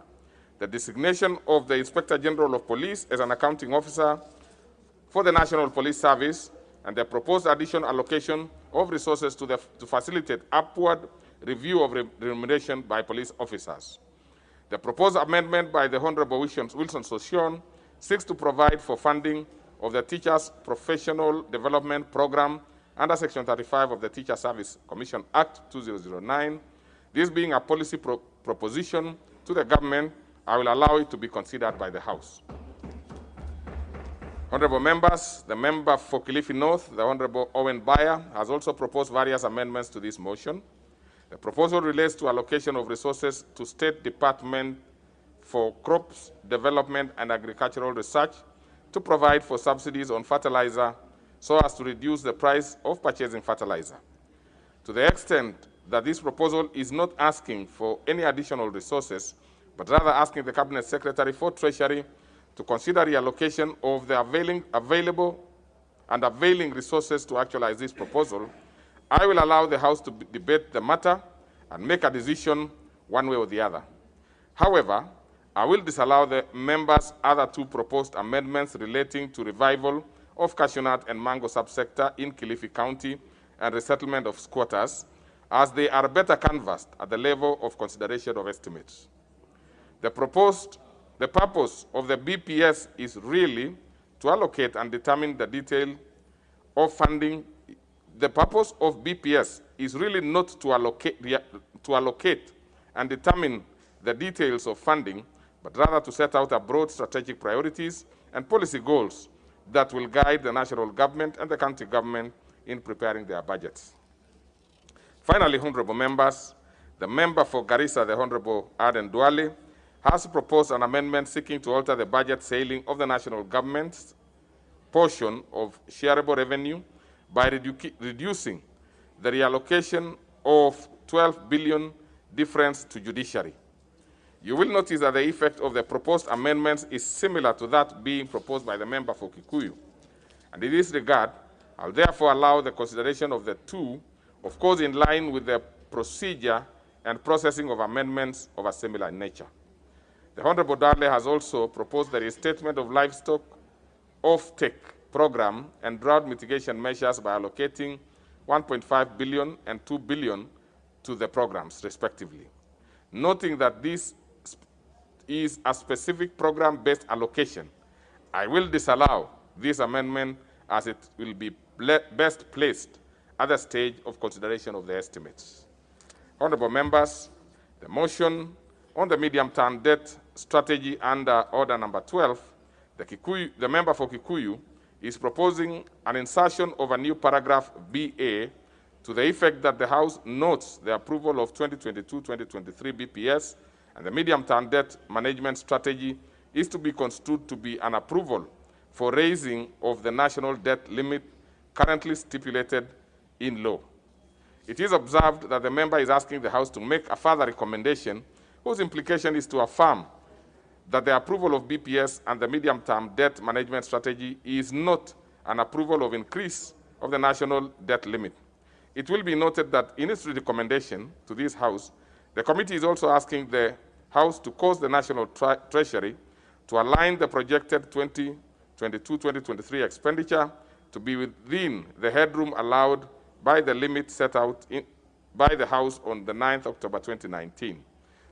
the designation of the Inspector General of Police as an accounting officer for the National Police Service, and the proposed additional allocation of resources to facilitate upward review of remuneration by police officers. The proposed amendment by the Honorable Wilson Sossion seeks to provide for funding of the Teachers' Professional Development Program under Section 35 of the Teacher Service Commission Act 2009. This being a policy proposition to the government, I will allow it to be considered by the House. Honorable members, the member for Kilifi North, the Honorable Owen Bayer, has also proposed various amendments to this motion. The proposal relates to allocation of resources to State Department for Crops Development and Agricultural Research to provide for subsidies on fertilizer so as to reduce the price of purchasing fertilizer. To the extent that this proposal is not asking for any additional resources, but rather asking the Cabinet Secretary for Treasury to consider reallocation of the availing resources to actualize this proposal, I will allow the House to debate the matter and make a decision one way or the other. However, I will disallow the members' other two proposed amendments relating to revival of cashew nut and mango subsector in Kilifi County and resettlement of squatters, as they are better canvassed at the level of consideration of estimates. The purpose of the BPS is really to allocate and determine the detail of funding. The purpose of BPS is really not to allocate and determine the details of funding, but rather to set out a broad strategic priorities and policy goals that will guide the national government and the county government in preparing their budgets. Finally, honorable members, the member for Garissa, the Honorable Aden Duale, has proposed an amendment seeking to alter the budget ceiling of the national government's portion of shareable revenue by reducing the reallocation of 12 billion difference to judiciary. You will notice that the effect of the proposed amendments is similar to that being proposed by the member for Kikuyu. And in this regard, I'll therefore allow the consideration of the two, of course in line with the procedure and processing of amendments of a similar nature. The Honorable Darley has also proposed the restatement of livestock off-take program and drought mitigation measures by allocating 1.5 billion and 2 billion to the programs, respectively. Noting that this is a specific program-based allocation, I will disallow this amendment as it will be best placed at the stage of consideration of the estimates. Honorable members, the motion on the medium-term debt strategy under order number 12, the member for Kikuyu is proposing an insertion of a new paragraph BA to the effect that the House notes the approval of 2022-2023 BPS and the medium-term debt management strategy is to be construed to be an approval for raising of the national debt limit currently stipulated in law. It is observed that the member is asking the House to make a further recommendation whose implication is to affirm that the approval of BPS and the medium-term debt management strategy is not an approval of increase of the national debt limit. It will be noted that in its recommendation to this House, the committee is also asking the House to cause the National Treasury to align the projected 2022-2023 expenditure to be within the headroom allowed by the limit set out by the House on the 9th October 2019.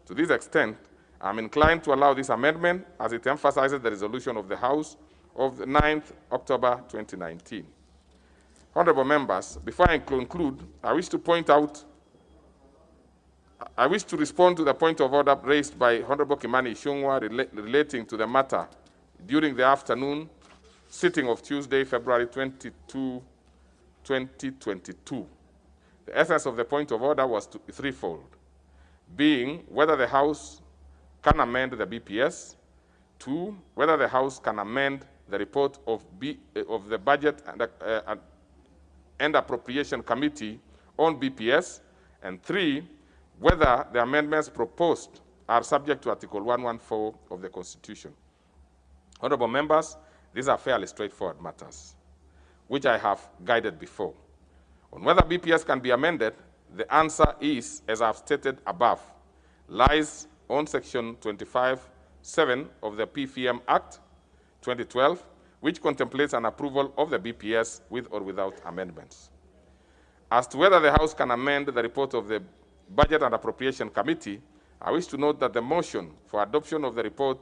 To this extent, I'm inclined to allow this amendment as it emphasizes the resolution of the House of the 9th October 2019. Honorable members, before I conclude, I wish to respond to the point of order raised by Honorable Kimani Ichung'wah relating to the matter during the afternoon sitting of Tuesday, February 22, 2022. The essence of the point of order was threefold, being whether the House can amend the BPS, 2, whether the House can amend the report of the Budget and Appropriation Committee on BPS, and 3, whether the amendments proposed are subject to Article 114 of the Constitution. Honorable members, these are fairly straightforward matters, which I have guided before. On whether BPS can be amended, the answer is, as I've stated above, lies on Section 25(7) of the PFM Act 2012, which contemplates an approval of the BPS with or without amendments. As to whether the House can amend the report of the Budget and Appropriation Committee, I wish to note that the motion for adoption of the report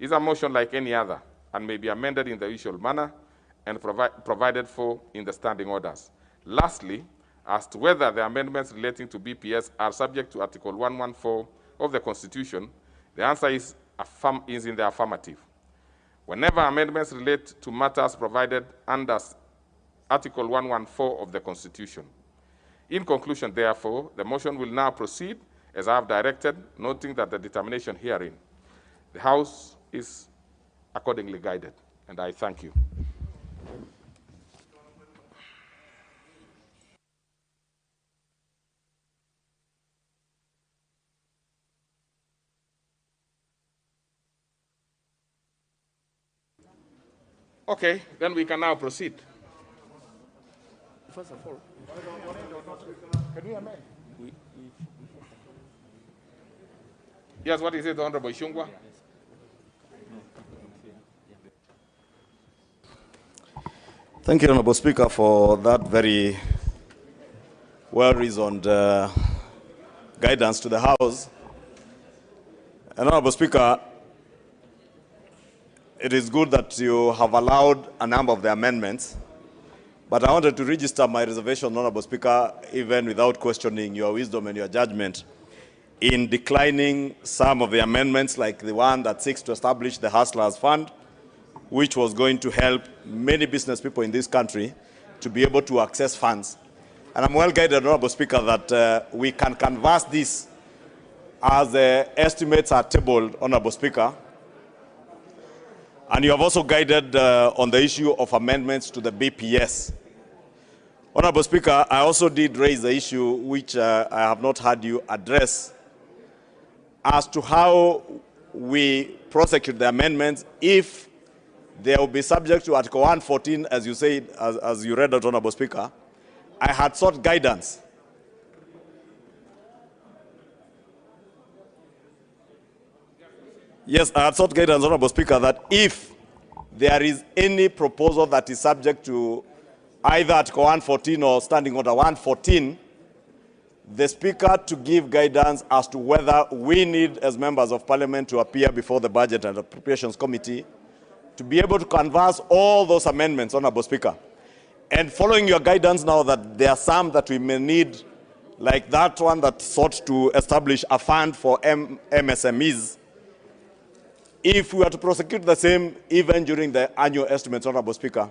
is a motion like any other and may be amended in the usual manner and provided for in the standing orders. Lastly, as to whether the amendments relating to BPS are subject to Article 114 of the Constitution, the answer is in the affirmative. Whenever amendments relate to matters provided under Article 114 of the Constitution. In conclusion, therefore, the motion will now proceed as I have directed, noting that the determination herein, the House is accordingly guided, and I thank you. Okay, then we can now proceed. First of all,
can we amend?
Yes, what is it, Honorable Ishungwa?
Thank you, Honorable Speaker, for that very well-reasoned guidance to the House. And Honorable Speaker, it is good that you have allowed a number of the amendments, but I wanted to register my reservation, Honorable Speaker, even without questioning your wisdom and your judgment, in declining some of the amendments, like the one that seeks to establish the Hustlers Fund, which was going to help many business people in this country to be able to access funds. And I'm well guided, Honorable Speaker, that we can canvass this as the estimates are tabled, Honorable Speaker. And you have also guided on the issue of amendments to the BPS. Honorable Speaker, I also did raise the issue which I have not heard you address as to how we prosecute the amendments if they will be subject to Article 114, as you said, as you read out, Honorable Speaker. I had sought guidance. Yes, I had sought guidance, Honorable Speaker, that if there is any proposal that is subject to either Article 114 or Standing Order 114, the Speaker to give guidance as to whether we need, as members of Parliament, to appear before the Budget and Appropriations Committee to be able to canvass all those amendments, Honorable Speaker. And following your guidance now that there are some that we may need, like that one that sought to establish a fund for MSMEs, if we were to prosecute the same even during the annual estimates, Honorable Speaker,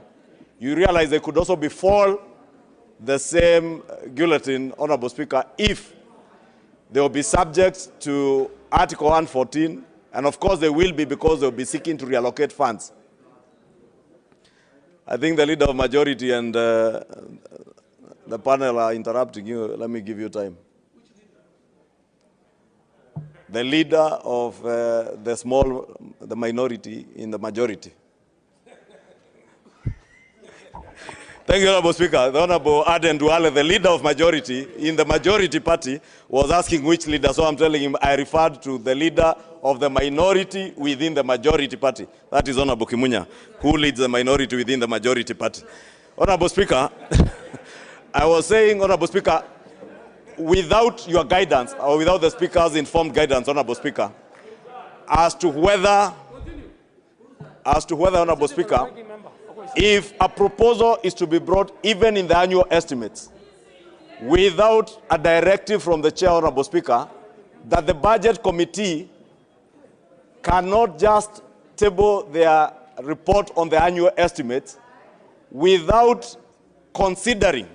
you realize they could also befall the same guillotine, Honorable Speaker, if they will be subject to Article 114, and of course they will be because they will be seeking to reallocate funds. I think the Leader of Majority and the panel are interrupting you. Let me give you time. The Leader of the minority in the majority. Thank you, Honorable Speaker. The Honorable Aden Duale, the Leader of Majority in the majority party, was asking which leader, so I'm telling him I referred to the Leader of the minority within the majority party. That is Honorable Kimunya, who leads the minority within the majority party. Honorable Speaker, I was saying, Honorable Speaker, without your guidance, or without the Speaker's informed guidance, Honorable Speaker, as to whether, Honorable Speaker, if a proposal is to be brought even in the annual estimates without a directive from the Chair, Honorable Speaker, that the Budget Committee cannot just table their report on the annual estimates without considering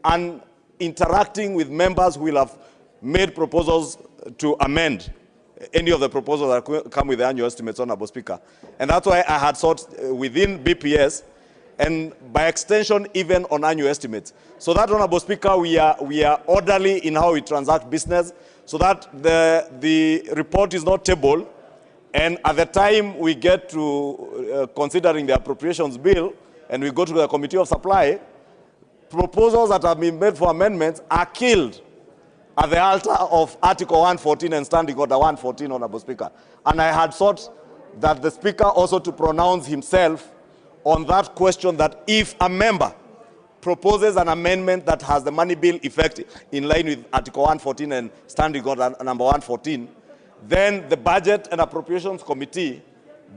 and interacting with members who will have made proposals to amend any of the proposals that come with the annual estimates, Honorable Speaker. And that's why I had sought within BPS and by extension even on annual estimates. So that, Honorable Speaker, we are orderly in how we transact business, so that the report is not tabled, and at the time we get to considering the appropriations bill and we go to the Committee of Supply, proposals that have been made for amendments are killed at the altar of Article 114 and Standing Order 114, Honorable Speaker. And I had sought that the Speaker also to pronounce himself on that question, that if a member proposes an amendment that has the money bill effect in line with Article 114 and Standing Order number 114, then the Budget and Appropriations Committee,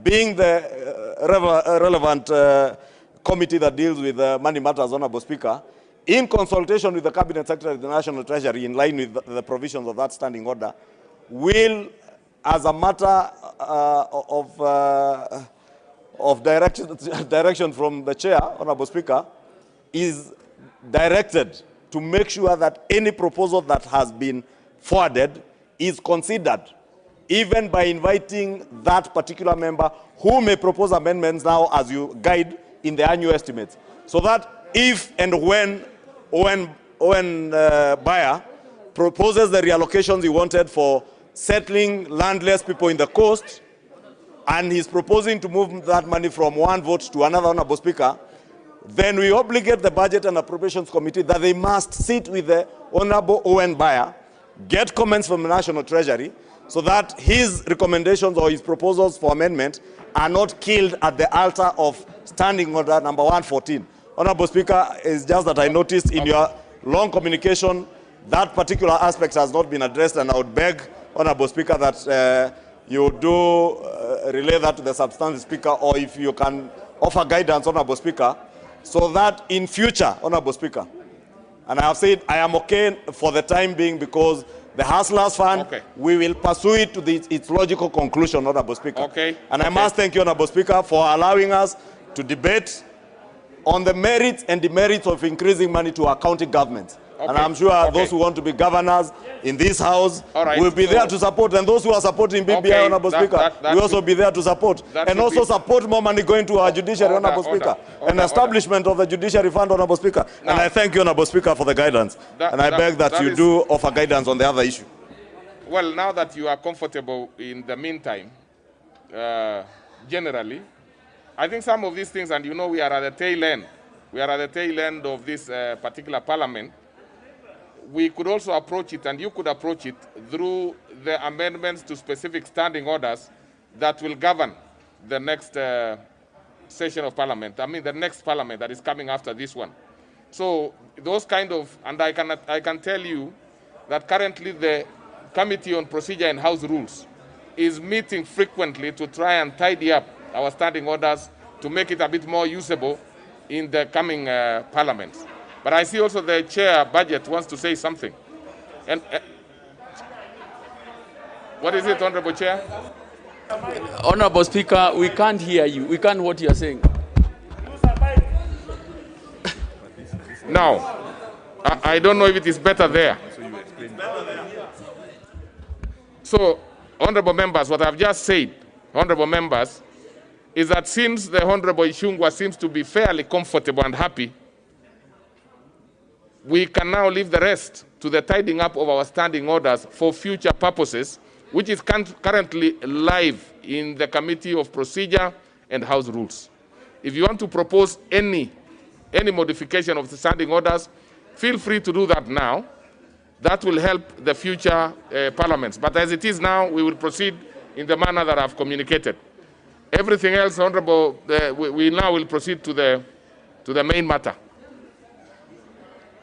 being the relevant committee that deals with money matters, Honorable Speaker, in consultation with the Cabinet Secretary of the National Treasury, in line with the provisions of that standing order, will, as a matter of direction from the Chair, Honorable Speaker, is directed to make sure that any proposal that has been forwarded is considered, even by inviting that particular member who may propose amendments now as you guide in the annual estimates, so that if and when buyer proposes the reallocations he wanted for settling landless people in the coast, and he's proposing to move that money from one vote to another, Honorable Speaker, then we obligate the Budget and Appropriations Committee that they must sit with the Honorable Owen Buyer, get comments from the National Treasury, so that his recommendations or his proposals for amendment are not killed at the altar of Standing Order number 114. Honorable Speaker, it's just that I noticed in your long communication that particular aspect has not been addressed, and I would beg, Honorable Speaker, that you do relay that to the substantive Speaker, or if you can offer guidance, Honorable Speaker, so that in future, Honorable Speaker, and I have said I am okay for the time being, because the Hustlers Fund, we will pursue it to its logical conclusion, Honorable Speaker. And I must thank you, Honorable Speaker, for allowing us to debate on the merits and demerits of increasing money to our county governments. And I'm sure those who want to be governors in this House will be there to support, and those who are supporting BBI, Honorable Speaker, will also be there to support, and also support more money going to our judiciary, Honorable Speaker, and establishment of the Judiciary Fund, Honorable Speaker. And I thank you, Honorable Speaker, for the guidance, and I beg that you do offer guidance on the other issue.
Well, now that you are comfortable in the meantime, generally, I think some of these things, and you know we are at the tail end, of this particular parliament, we could also approach it, and you could approach it through the amendments to specific standing orders that will govern the next session of parliament. I mean, the next parliament that is coming after this one. So those kind of, and I can tell you that currently the Committee on Procedure and House Rules is meeting frequently to try and tidy up our standing orders to make it a bit more usable in the coming parliaments. But I see also the Chair Budget wants to say something. And what is it, Honorable Chair?
Honorable Speaker, we can't hear you. We can't what you are saying.
Now, I don't know if it is better there. So, honorable members, what I've just said, honorable members, is that since the Honorable Ishungwa seems to be fairly comfortable and happy, we can now leave the rest to the tidying up of our standing orders for future purposes, which is currently live in the Committee of Procedure and House Rules. If you want to propose any modification of the standing orders, feel free to do that now. That will help the future parliaments. But as it is now, we will proceed in the manner that I've communicated. Everything else, Honorable, we now will proceed to the main matter.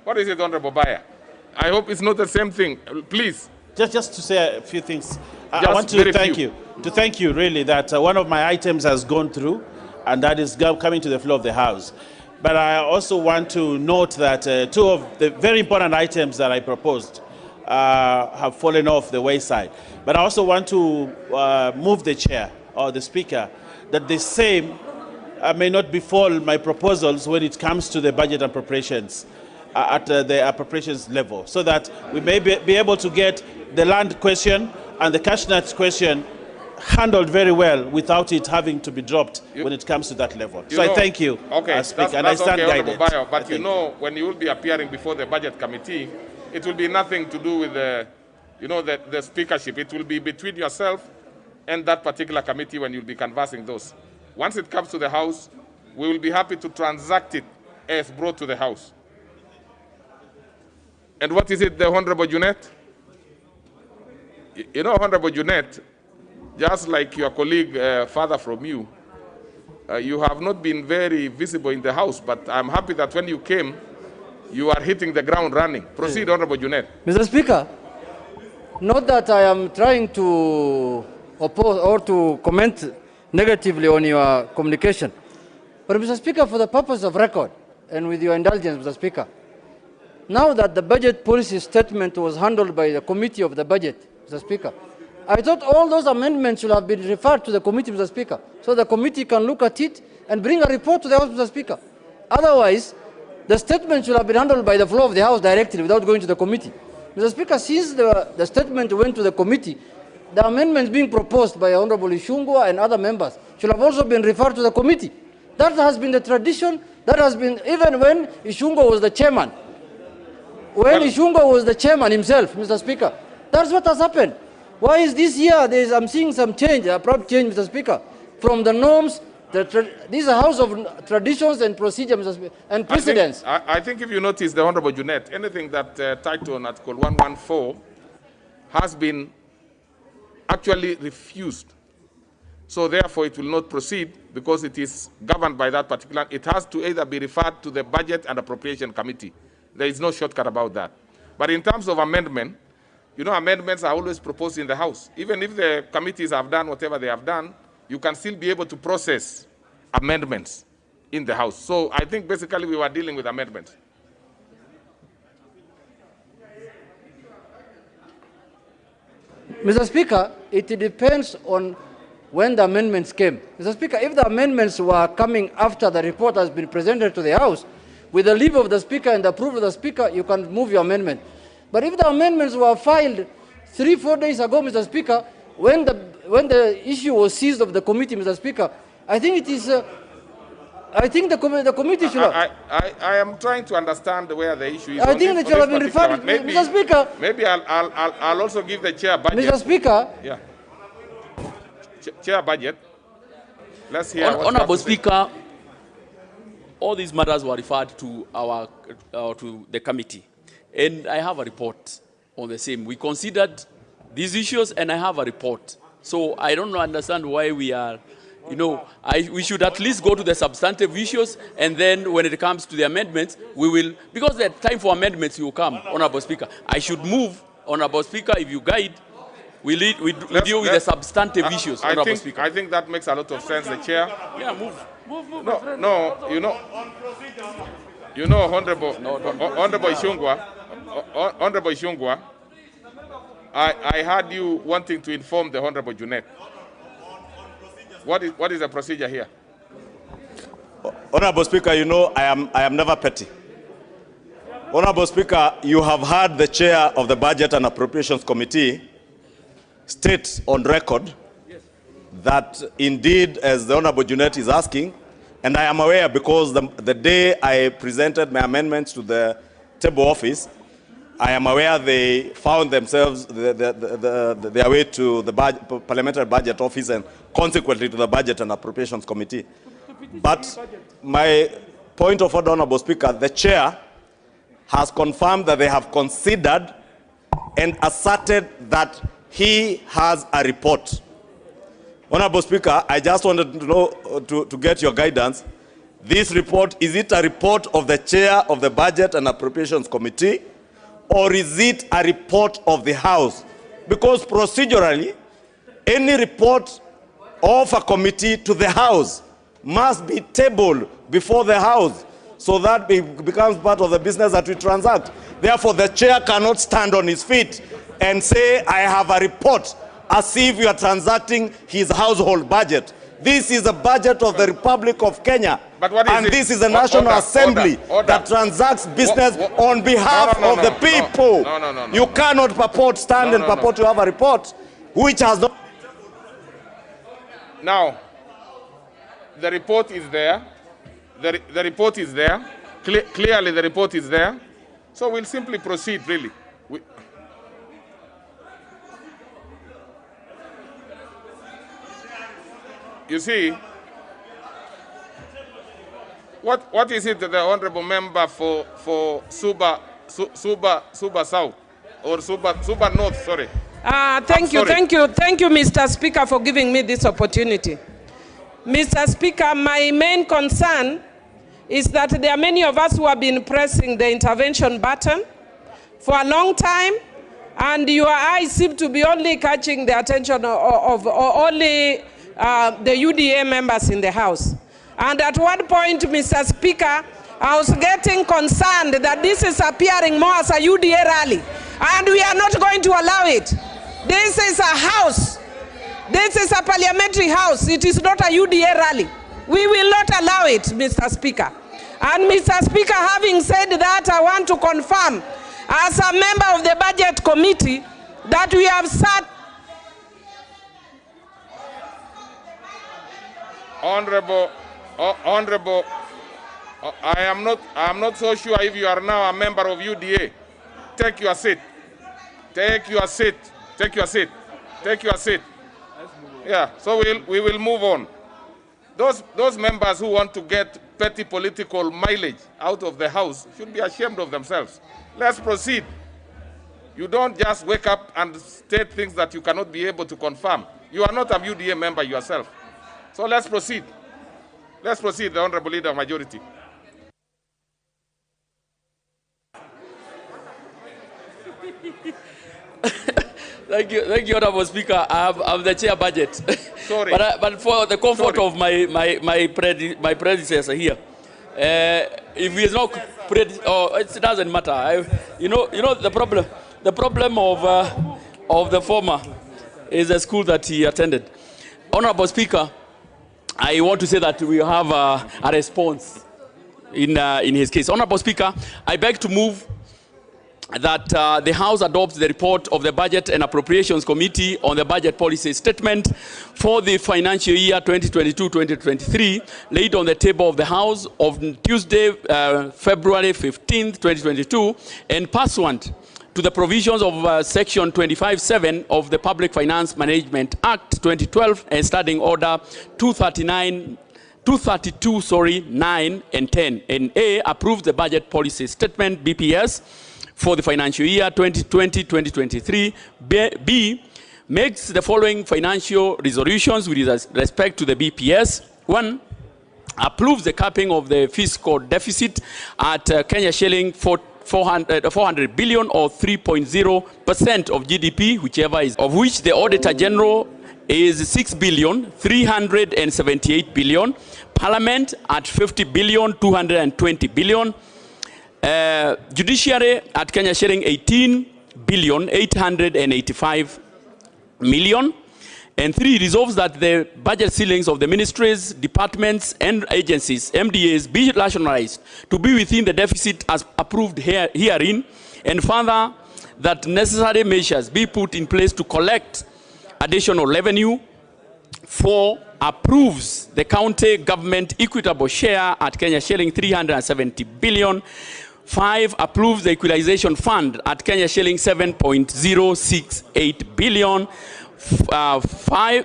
What is it, Honorable Bayer? I hope it's not the same thing. Please.
Just to say a few things. I want to thank you, really, that one of my items has gone through, and that is coming to the floor of the House. But I also want to note that two of the very important items that I proposed have fallen off the wayside. But I also want to move the Chair or the Speaker that the same may not befall my proposals when it comes to the budget appropriations at the appropriations level, so that we may be able to get the land question and the cash nets question handled very well without it having to be dropped when it comes to that level. So I thank you, Speaker, and I stand guided.
But you know, when you will be appearing before the Budget Committee, it will be nothing to do with the, the speakership. It will be between yourself and that particular committee when you'll be canvassing those. Once it comes to the House, we will be happy to transact it as brought to the House. And what is it, the Honorable Junet? You know, Honorable Junet, just like your colleague father from you, you have not been very visible in the House, but I'm happy that when you came, you are hitting the ground running. Proceed, Honorable Junet.
Mr. Speaker, not that I am trying to oppose or to comment negatively on your communication, but Mr. Speaker, for the purpose of record, and with your indulgence, Mr. Speaker, now that the budget policy statement was handled by the Committee of the Budget, Mr. Speaker, I thought all those amendments should have been referred to the committee, Mr. Speaker, so the committee can look at it and bring a report to the House, Mr. Speaker. Otherwise, the statement should have been handled by the floor of the House directly without going to the committee. Mr. Speaker, since the statement went to the committee, the amendments being proposed by Honorable Ishungwa and other members should have also been referred to the committee. That has been the tradition. That has been, even when Ishungwa was the chairman. When Ishungwa was the chairman himself, Mr. Speaker, that's what has happened. Why is this year, I'm seeing some change, a abrupt change, Mr. Speaker, from the norms. This is a house of traditions and procedure, Mr. Speaker, and precedents.
I think if you notice, the Honorable Junet, anything that title on Article 114 has been actually refused. So therefore, it will not proceed because it is governed by that particular. It has to either be referred to the Budget and Appropriation Committee. There is no shortcut about that. But in terms of amendment, amendments are always proposed in the House. Even if the committees have done whatever they have done, you can still be able to process amendments in the House. So I think basically we were dealing with amendments.
Mr. Speaker, it depends on when the amendments came. Mr. Speaker, if the amendments were coming after the report has been presented to the House, with the leave of the Speaker and the approval of the Speaker, you can move your amendment. But if the amendments were filed 3-4 days ago, Mr. Speaker, when the issue was seized of the committee, Mr. Speaker, I think it is. I think the committee should.
I am trying to understand where the issue is.
I think it should have been referred, Mr. Speaker.
Maybe I'll also give the chair budget.
Mr. Speaker.
Yeah. Chair budget. Let's hear.
Honorable Speaker, all these matters were referred to to the committee, and I have a report on the same. We considered these issues, and I have a report. So I don't understand why we are, we should at least go to the substantive issues, and then when it comes to the amendments, we will, because the time for amendments will come, Honorable Speaker. I should move, Honorable Speaker, if you guide, we deal with the substantive issues, Honorable Speaker.
I think that makes a lot of sense, the chair.
Yeah, move.
No, Honorable Ishungwa, I heard you wanting to inform the Honorable Junet. What is the procedure here?
Honorable Speaker, I am never petty. Honorable Speaker, you have heard the chair of the Budget and Appropriations Committee state on record that indeed, as the Honorable Junet is asking, and I am aware because the day I presented my amendments to the table office, I am aware they found themselves their way to the Parliamentary Budget Office and consequently to the Budget and Appropriations Committee. But my point of order, Honorable Speaker, the chair has confirmed that they have considered and asserted that he has a report. Honorable Speaker, I just wanted to know, to get your guidance. This report, is it a report of the chair of the Budget and Appropriations Committee, or is it a report of the House? Because procedurally, any report of a committee to the House must be tabled before the House, so that it becomes part of the business that we transact. Therefore, the chair cannot stand on his feet and say, I have a report, as if you are transacting his household budget. This is the budget of the Republic of Kenya.
But what is
and
it?
this is the National Assembly that transacts business on behalf of the people.
No.
You cannot stand and purport to have a report which has not...
Now, the report is there. The report is there. Clearly, the report is there. So we'll simply proceed, really. You see, what is it that the honorable member for Suba South or Suba North, sorry.
Thank you, Mr. Speaker, for giving me this opportunity. Mr. Speaker, my main concern is that there are many of us who have been pressing the intervention button for a long time, and your eyes seem to be only catching the attention of only the UDA members in the House. And at one point, Mr. Speaker, I was getting concerned that this is appearing more as a UDA rally, and we are not going to allow it. This is a House. This is a parliamentary House. It is not a UDA rally. We will not allow it, Mr. Speaker. And Mr. Speaker, having said that, I want to confirm, as a member of the Budget Committee, that we have sat...
Honorable, I am not so sure if you are now a member of UDA. Take your seat. Take your seat. Take your seat. Take your seat. Yeah, so we will move on. Those members who want to get petty political mileage out of the House should be ashamed of themselves. Let's proceed. You don't just wake up and state things that you cannot be able to confirm. You are not a UDA member yourself. So let's proceed. Let's proceed, the Honorable Leader of Majority.
Thank you, Honorable Speaker. I'm the chair budget.
Sorry.
but for the comfort of my predecessor here, if he is not it doesn't matter. You know the problem of the former is the school that he attended. Honorable Speaker, I want to say that we have a response in his case. Honorable Speaker, I beg to move that the House adopts the report of the Budget and Appropriations Committee on the Budget Policy Statement for the financial year 2022-2023, laid on the table of the House on Tuesday, February 15th, 2022, and pursuant to the provisions of Section 25(7) of the Public Finance Management Act 2012 and Standing Order 232, 9 and 10. And A, approves the Budget Policy Statement, BPS, for the financial year 2020-2023. B, makes the following financial resolutions with respect to the BPS. 1, approves the capping of the fiscal deficit at Kenya shilling 400 billion or 3.0% of GDP, whichever is, of which the Auditor General is 6,378 billion, Parliament at 50 billion, 220 billion, Judiciary at Kenya shilling 18 billion, 885 million. And 3, resolves that the budget ceilings of the ministries, departments, and agencies, MDAs, be rationalized to be within the deficit as approved herein, and further, that necessary measures be put in place to collect additional revenue. 4, approves the county government equitable share at Kenya shilling 370 billion. 5, approves the equalization fund at Kenya shilling 7.068 billion.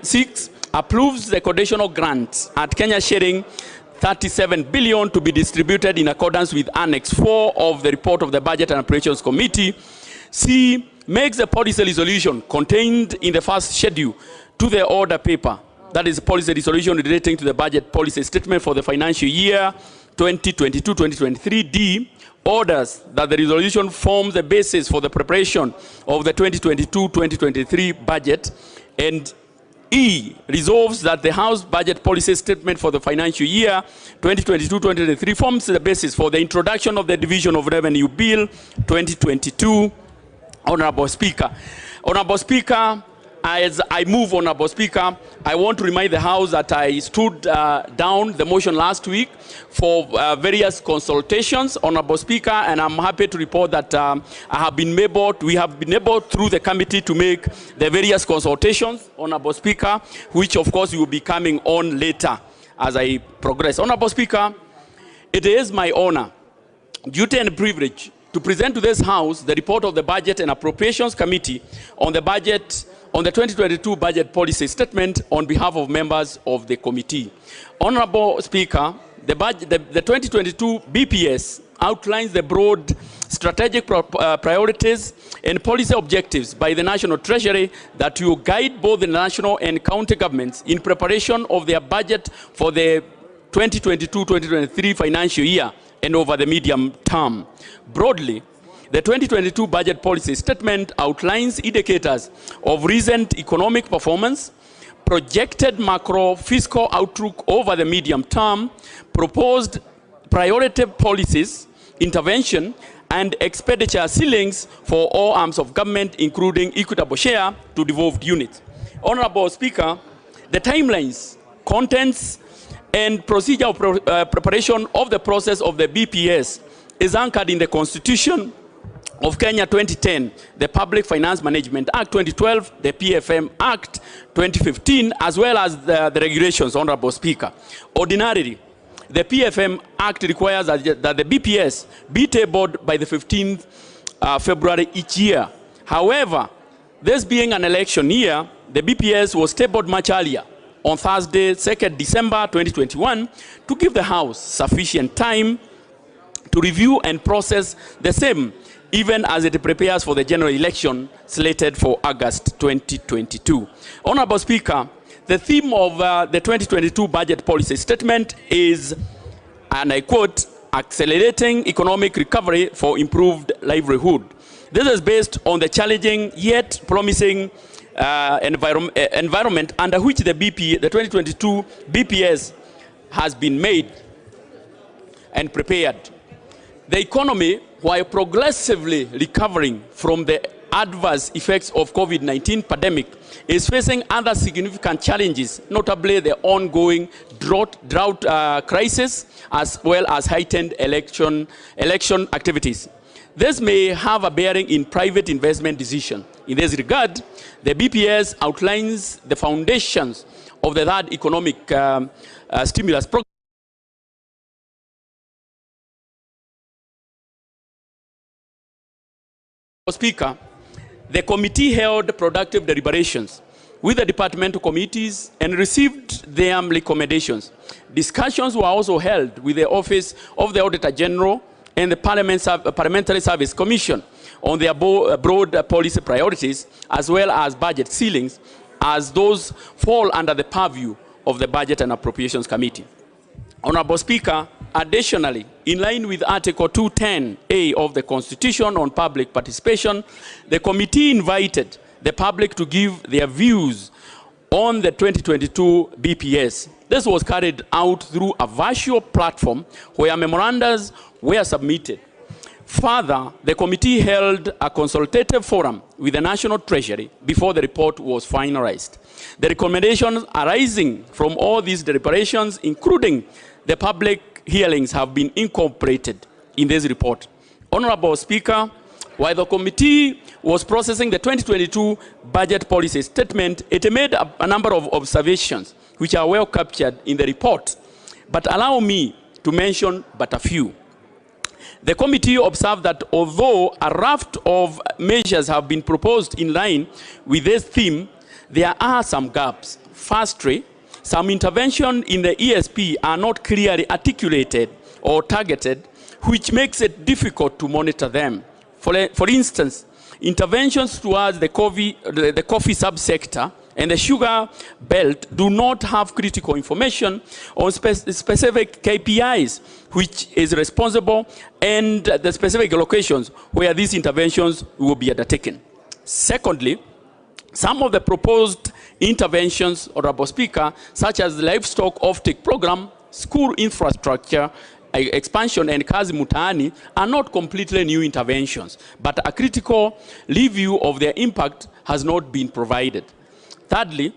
6, approves the conditional grant at Kenya shilling 37 billion to be distributed in accordance with Annex 4 of the report of the Budget and Appropriations Committee. C, makes the policy resolution contained in the first schedule to the order paper, that is policy resolution relating to the budget policy statement for the financial year 2022-2023. D, orders that the resolution forms the basis for the preparation of the 2022-2023 budget. And E, resolves that the House budget policy statement for the financial year 2022-2023 forms the basis for the introduction of the Division of Revenue Bill 2022. Honorable Speaker, as I move, Honorable Speaker, I want to remind the House that I stood down the motion last week for various consultations, Honorable Speaker, and I'm happy to report that we have been able through the committee to make the various consultations, Honorable Speaker, which of course will be coming on later as I progress. Honorable Speaker, it is my honor, duty and privilege to present to this House the report of the Budget and Appropriations Committee on the 2022 Budget Policy Statement on behalf of members of the committee. Honorable Speaker, the 2022 BPS outlines the broad strategic priorities and policy objectives by the National Treasury that will guide both the national and county governments in preparation of their budget for the 2022-2023 financial year and over the medium term. Broadly, the 2022 Budget Policy Statement outlines indicators of recent economic performance, projected macro-fiscal outlook over the medium term, proposed priority policies, intervention, and expenditure ceilings for all arms of government, including equitable share to devolved units. Honorable Speaker, the timelines, contents, and procedural preparation of the process of the BPS is anchored in the Constitution of Kenya 2010, the Public Finance Management Act 2012, the PFM Act 2015, as well as the regulations, Honorable Speaker. Ordinarily, the PFM Act requires that the BPS be tabled by the 15th February each year. However, this being an election year, the BPS was tabled much earlier, on Thursday, 2nd December 2021, to give the House sufficient time to review and process the same, even as it prepares for the general election slated for August 2022. Honorable Speaker, the theme of the 2022 Budget Policy Statement is, and I quote, accelerating economic recovery for improved livelihood. This is based on the challenging yet promising environment under which the 2022 BPS has been made and prepared. The economy, while progressively recovering from the adverse effects of COVID-19 pandemic, is facing other significant challenges, notably the ongoing drought crisis, as well as heightened election activities. This may have a bearing in private investment decisions. In this regard, the BPS outlines the foundations of the third economic stimulus program. Speaker, the committee held productive deliberations with the departmental committees and received their recommendations. Discussions were also held with the Office of the Auditor General and the Parliamentary Service Commission on their broad policy priorities, as well as budget ceilings, as those fall under the purview of the Budget and Appropriations Committee. Honorable Speaker, additionally, in line with Article 210A of the Constitution on public participation, the committee invited the public to give their views on the 2022 BPS. This was carried out through a virtual platform where memorandums were submitted. Further, the committee held a consultative forum with the National Treasury before the report was finalized. The recommendations arising from all these deliberations, including the public hearings, have been incorporated in this report. Honorable Speaker, while the committee was processing the 2022 budget policy statement, it made a number of observations which are well captured in the report, but allow me to mention but a few. The committee observed that although a raft of measures have been proposed in line with this theme, there are some gaps. Firstly, some interventions in the ESP are not clearly articulated or targeted, which makes it difficult to monitor them. For instance, interventions towards the coffee subsector and the sugar belt do not have critical information on specific KPIs, which is responsible, and the specific locations where these interventions will be undertaken. Secondly, some of the proposed interventions, Honorable Speaker, such as the livestock offtake program, school infrastructure expansion, and Kazi Mutaani, are not completely new interventions, but a critical review of their impact has not been provided. Thirdly,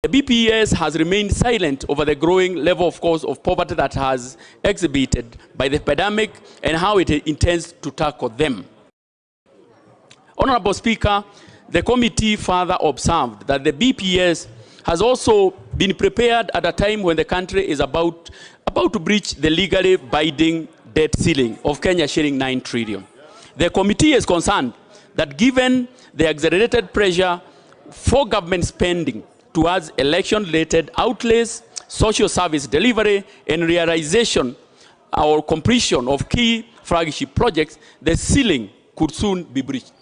the BPS has remained silent over the growing level, of course, of poverty that has exhibited by the pandemic and how it intends to tackle them. Honorable Speaker, the committee further observed that the BPS has also been prepared at a time when the country is about to breach the legally binding debt ceiling of Kenya shilling 9 trillion. The committee is concerned that given the accelerated pressure for government spending towards election-related outlays, social service delivery, and realization or completion of key flagship projects, the ceiling could soon be breached.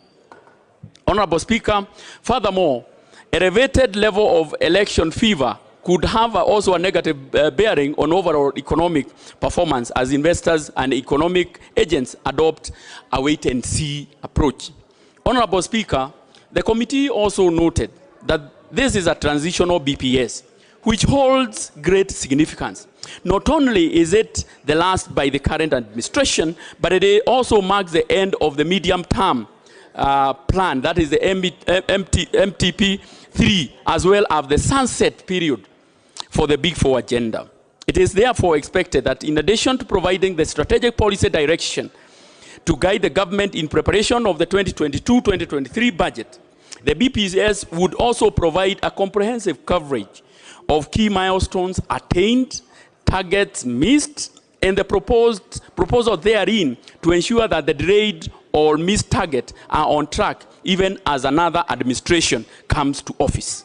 Honorable Speaker, furthermore, elevated level of election fever could have also a negative bearing on overall economic performance as investors and economic agents adopt a wait-and-see approach. Honorable Speaker, the committee also noted that this is a transitional BPS, which holds great significance. Not only is it the last by the current administration, but it also marks the end of the medium-term plan, that is the MTP3, as well as the sunset period for the Big Four agenda. It is therefore expected that in addition to providing the strategic policy direction to guide the government in preparation of the 2022-2023 budget, the BPS would also provide a comprehensive coverage of key milestones attained, targets missed, and the proposal therein to ensure that the delayed or missed targets are on track even as another administration comes to office.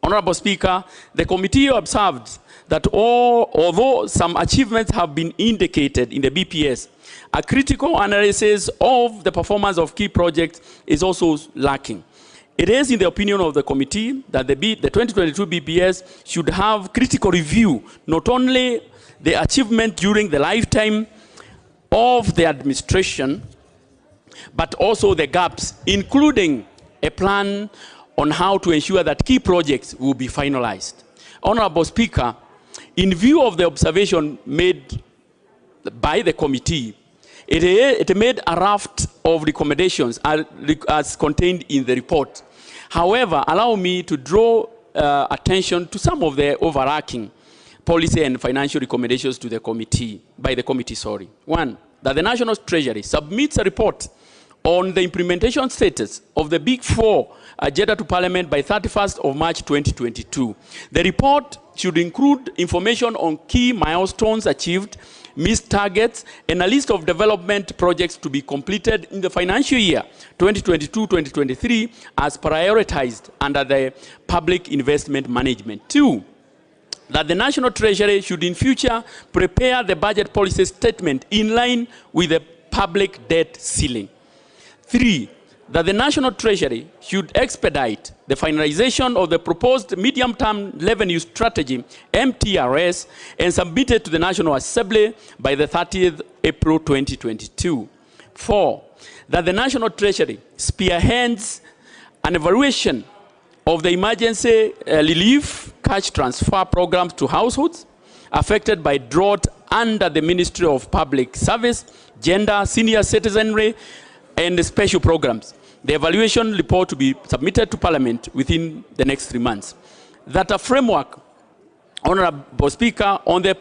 Honorable Speaker, the committee observed that although some achievements have been indicated in the BPS, a critical analysis of the performance of key projects is also lacking. It is in the opinion of the committee that the 2022 BPS should have critical review, not only the achievement during the lifetime of the administration, but also the gaps, including a plan on how to ensure that key projects will be finalized. Honorable Speaker, in view of the observation made by the committee, it made a raft of recommendations as contained in the report. However, allow me to draw attention to some of the overarching policy and financial recommendations to the committee, by the committee, sorry. One, that the National Treasury submits a report on the implementation status of the Big Four agenda to Parliament by 31st of March 2022. The report should include information on key milestones achieved, missed targets, and a list of development projects to be completed in the financial year 2022-2023 as prioritized under the Public Investment Management. Two, that the National Treasury should in future prepare the budget policy statement in line with the public debt ceiling. Three, that the National Treasury should expedite the finalization of the proposed medium-term revenue strategy, MTRS, and submit it to the National Assembly by the 30th April 2022. Four, that the National Treasury spearheads an evaluation of the emergency relief cash transfer programs to households affected by drought under the Ministry of Public Service, Gender, Senior Citizenry, and special programs. The evaluation report to be submitted to Parliament within the next 3 months. That a framework, Honorable Speaker, on the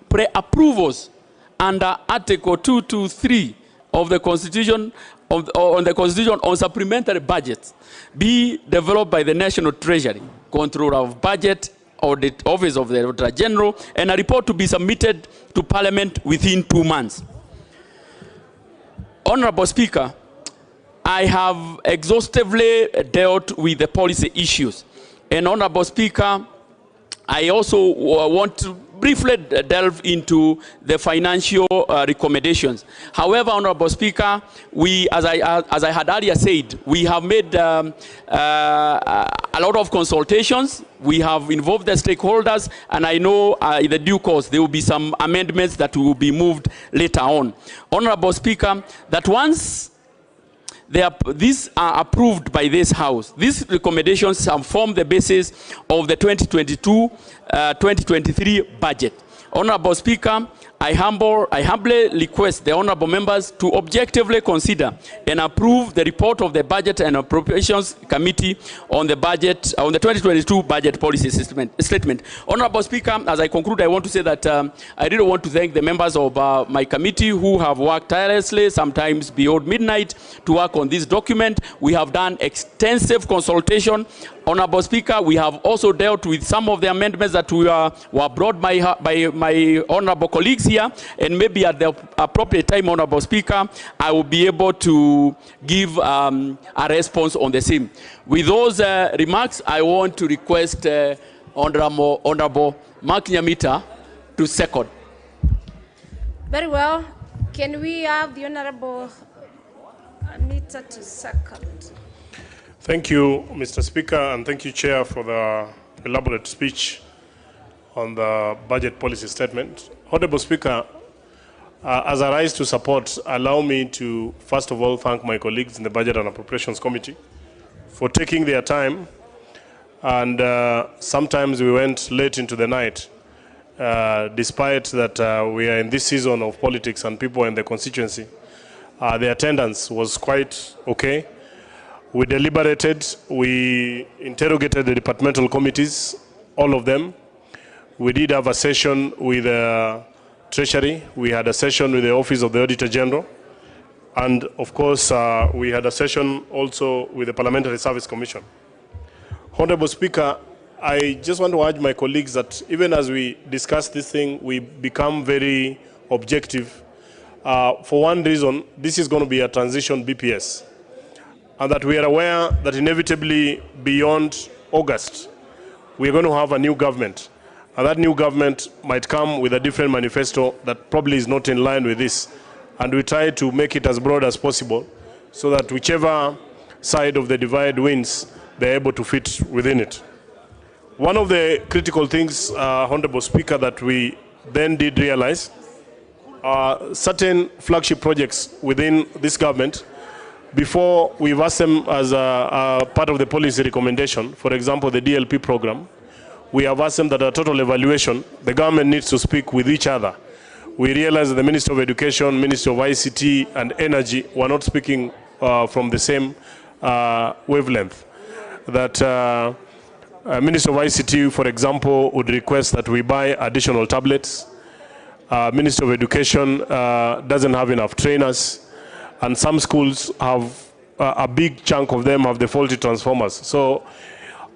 pre-approvals under Article 223 of the Constitution on supplementary budgets be developed by the National Treasury, Controller of Budget, or the Office of the Auditor General, and a report to be submitted to Parliament within 2 months. Honorable Speaker, I have exhaustively dealt with the policy issues. And Honorable Speaker, I also want to briefly delve into the financial recommendations. However, Honorable Speaker, we, as I had earlier said, we have made a lot of consultations. We have involved the stakeholders, and I know in the due course there will be some amendments that will be moved later on. Honorable Speaker, that once these are approved by this House, these recommendations have formed the basis of the 2022-2023 budget. Honorable Speaker, I humbly request the honorable members to objectively consider and approve the report of the Budget and Appropriations Committee on the budget, on the 2022 budget policy statement. Honorable Speaker, as I conclude, I want to say that I really want to thank the members of my committee who have worked tirelessly, sometimes beyond midnight, to work on this document. We have done extensive consultation. Honorable Speaker, we have also dealt with some of the amendments that were brought by my honorable colleagues here, and maybe at the appropriate time, Honorable Speaker, I will be able to give a response on the same. With those remarks, I want to request Honorable Mark Nyamita to second.
Very well. Can we have the Honorable Anita to second?
Thank you, Mr. Speaker, and thank you, Chair, for the elaborate speech on the budget policy statement. Honorable Speaker, as I rise to support, allow me to first of all thank my colleagues in the Budget and Appropriations Committee for taking their time, and sometimes we went late into the night, despite that we are in this season of politics and people in the constituency. The attendance was quite okay. We deliberated, we interrogated the departmental committees, all of them. We did have a session with the Treasury, we had a session with the Office of the Auditor General, and of course we had a session also with the Parliamentary Service Commission. Honorable Speaker, I just want to urge my colleagues that even as we discuss this thing, we become very objective. For one reason, this is going to be a transition BPS. And that we are aware that inevitably beyond August, we are going to have a new government. And that new government might come with a different manifesto that probably is not in line with this. And we try to make it as broad as possible so that whichever side of the divide wins, they're able to fit within it. One of the critical things, Honorable Speaker, that we then did realize are certain flagship projects within this government. Before we've asked them as a part of the policy recommendation, for example, the DLP program, we have asked them that a total evaluation, the government needs to speak with each other. We realize that the Minister of Education, Minister of ICT and Energy were not speaking from the same wavelength. That Minister of ICT, for example, would request that we buy additional tablets. Minister of Education doesn't have enough trainers. And some schools have, a big chunk of them have the faulty transformers. So,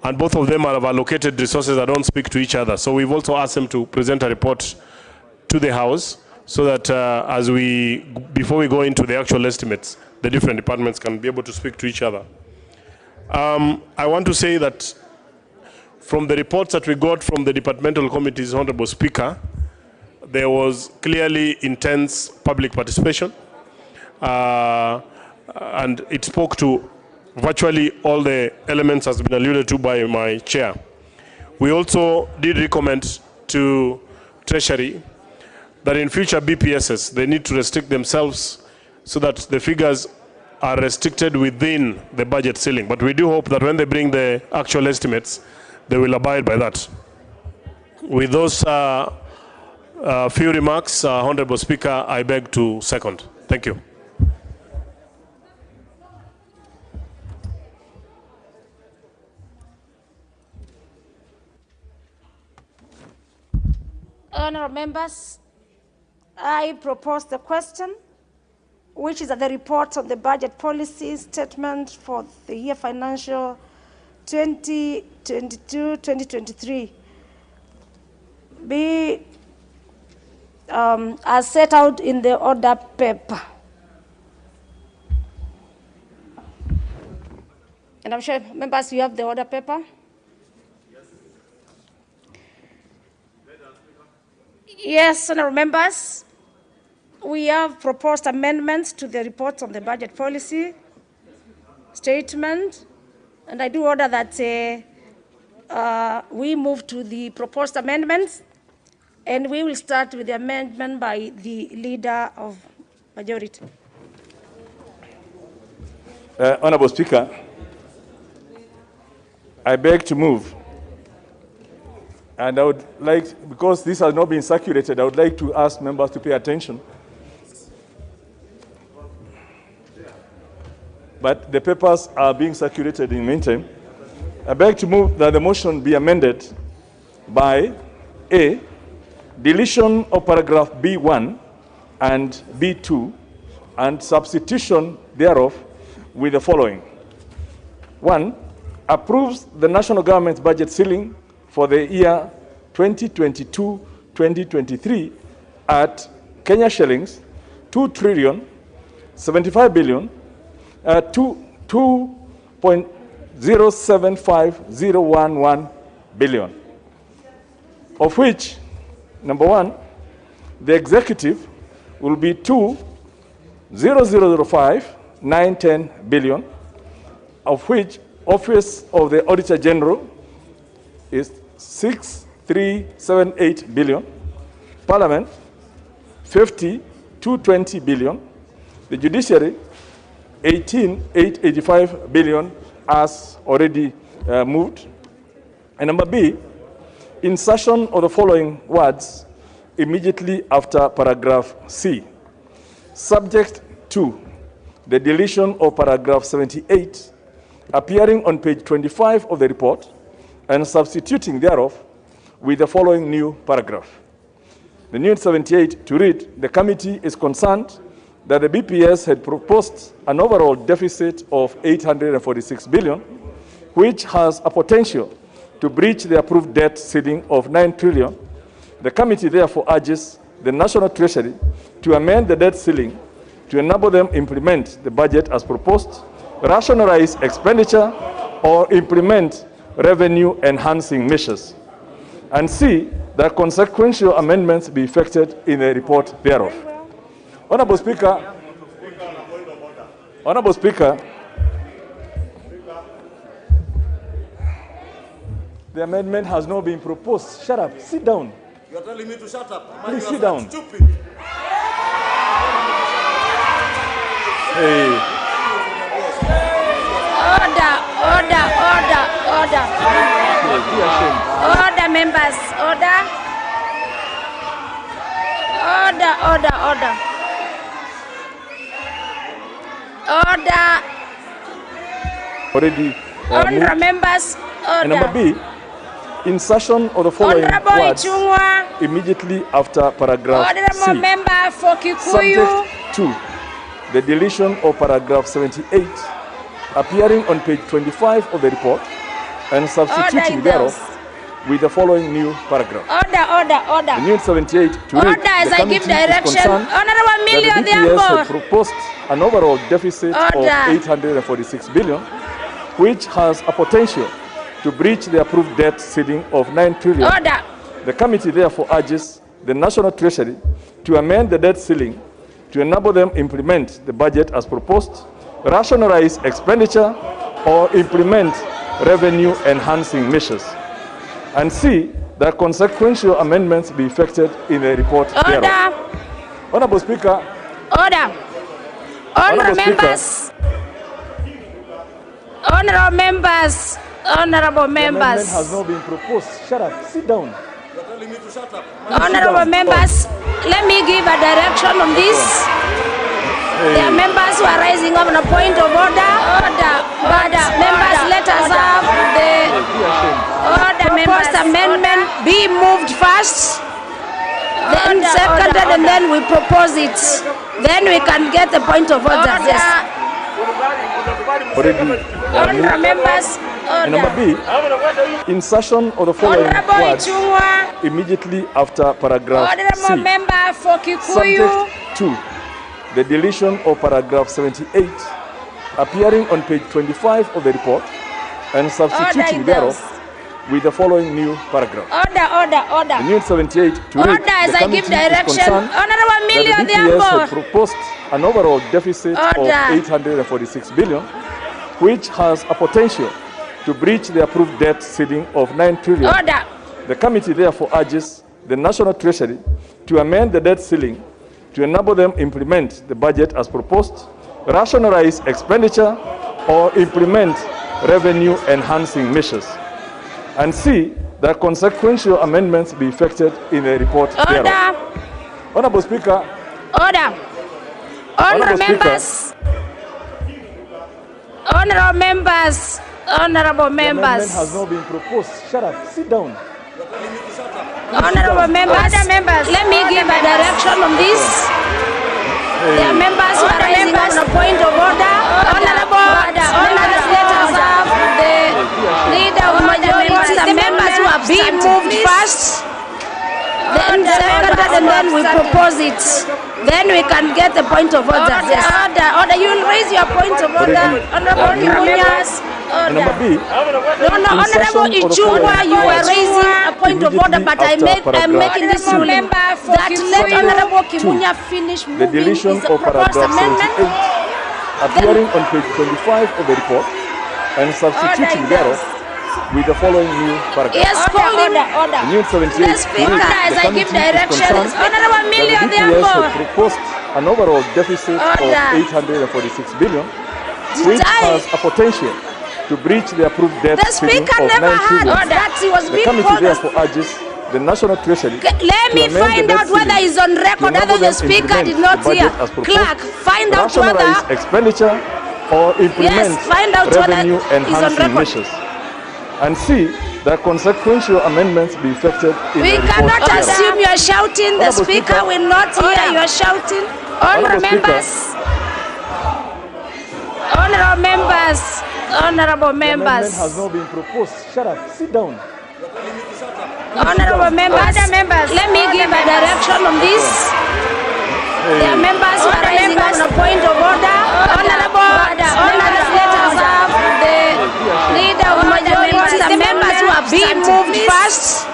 and both of them have allocated resources that don't speak to each other. So we've also asked them to present a report to the House so that before we go into the actual estimates, the different departments can be able to speak to each other. I want to say that from the reports that we got from the departmental committees, Honorable Speaker, there was clearly intense public participation. And it spoke to virtually all the elements as been alluded to by my chair. We also did recommend to Treasury that in future BPSs, they need to restrict themselves so that the figures are restricted within the budget ceiling. But we do hope that when they bring the actual estimates, they will abide by that. With those few remarks, Honorable Speaker, I beg to second. Thank you.
Honourable members, I propose the question, which is that the report on the budget policy statement for the year financial 2022-2023 be as set out in the order paper. And I'm sure, members, you have the order paper. Yes, honourable members, we have proposed amendments to the report on the budget policy statement, and I do order that we move to the proposed amendments, and we will start with the amendment by the Leader of Majority.
Honourable Speaker, I beg to move And I would like, because this has not been circulated, I would like to ask members to pay attention. But the papers are being circulated in the meantime. I beg to move that the motion be amended by A, deletion of paragraph B1 and B2 and substitution thereof with the following. 1, approves the national government's budget ceiling for the year 2022-2023 at Kenya shillings 2,075,000,000 2.075011 billion, of which, number 1, the executive will be 2,005,910 billion, of which Office of the Auditor General is 6,378 billion, Parliament 50,220 billion, the Judiciary 18,885 billion as already moved. And number B, insertion of the following words immediately after paragraph C, subject to the deletion of paragraph 78 appearing on page 25 of the report and substituting thereof with the following new paragraph. The new 78 to read, the committee is concerned that the BPS had proposed an overall deficit of 846 billion, which has a potential to breach the approved debt ceiling of 9 trillion. The committee therefore urges the National Treasury to amend the debt ceiling to enable them implement the budget as proposed, rationalize expenditure, or implement revenue-enhancing measures, and see that consequential amendments be effected in the report thereof. Honorable Speaker, the amendment has not been proposed. Shut up. Sit down.
You're telling me to shut up.
Please sit down.
Stupid.
Hey.
Order, members, order.
Already
Honorable members, order.
And number B, insertion of the following
Honorable
words
Ichung'wa,
immediately after paragraph
Honorable
C,
member for Kikuyu,
subject to the deletion of paragraph 78 appearing on page 25 of the report and substituting thereof with the following new paragraph.
Order.
The new 78 to read,
Order as
the
I give
committee is
direction.
concerned
Honorable Millie
that the BPS
Odhiambo.
had proposed an overall deficit
Order.
of 846 billion, which has a potential to breach the approved debt ceiling of 9 trillion.
Order.
The committee therefore urges the National Treasury to amend the debt ceiling to enable them implement the budget as proposed, rationalize expenditure, or implement revenue-enhancing measures, and see that consequential amendments be effected in the report thereof. Honorable Speaker.
Order. Honorable members. Honorable members.
The amendment has not been proposed. Shut up. Sit down.
You're telling me to shut up.
Honorable members, let me give a direction on this. There are members who are rising up on a point of order. Members, let us have the proposed amendment be moved first, then seconded, and then we propose it. Then we can get the point of order. Yes. Honorable members,
And number B, insertion of the following
Honorable
words
Ichung'wa,
immediately after paragraph
Honorable
C,
member for Kikuyu,
subject to the deletion of paragraph 78 appearing on page 25 of the report and substituting thereof with the following new paragraph.
Order.
The new 78 to read,
Order as
the
I give
committee is
direction.
concerned
Honorable Millie
that the BPS
Odhiambo.
had proposed an overall deficit of
Order.
846 billion, which has a potential to breach the approved debt ceiling of 9 trillion.
Order.
The committee therefore urges the National Treasury to amend the debt ceiling to enable them implement the budget as proposed, rationalize expenditure, or implement revenue-enhancing measures, and see that consequential amendments be effected in the report thereof. Honorable Speaker.
Order. Honorable members. Honorable members. Honorable members.
The amendment has not been proposed. Shut up. Sit down.
Honorable members. Let me give a direction on this. There are members who are raising on a point of order. Honorable, let us have the leader of majority, the members who are being moved first, then second, and then we propose it. Then we can get the point of order. Yes. Order. You will raise your point of order. Honorable Kimunyas.
Number B.
No, Honorable Ichungwa, you were raising a point of order, but I'm making this ruling that let Honorable Kimunya finish moving
the deletion
his
of
proposed
paragraph
amendment.
78 appearing on page 25 of the report and substituting thereof with the following new paragraph.
Yes, order.
New 78.
The Speaker, as I give directions, Honorable Million,
the DPS had proposed an overall deficit of 846 billion, which has a potential to breach the approved debt ceiling of 9 trillion. The committee therefore urges the National Treasury
let me find out whether he's on record, other the Speaker did not hear. Clerk, find out whether
rationalize expenditure or implement revenue enhancing measures. And C, that consequential amendments be effected in
we
the report.
cannot assume you are shouting. The Speaker will not hear you are shouting. Honorable members. Honorable members. Honorable members.
The amendment has not been proposed. Shut up. Sit down.
Honorable members. Let me give a direction on this. There are members who are raising on a point of order. Honorable, let us have the leader of majority, the members who are being moved first,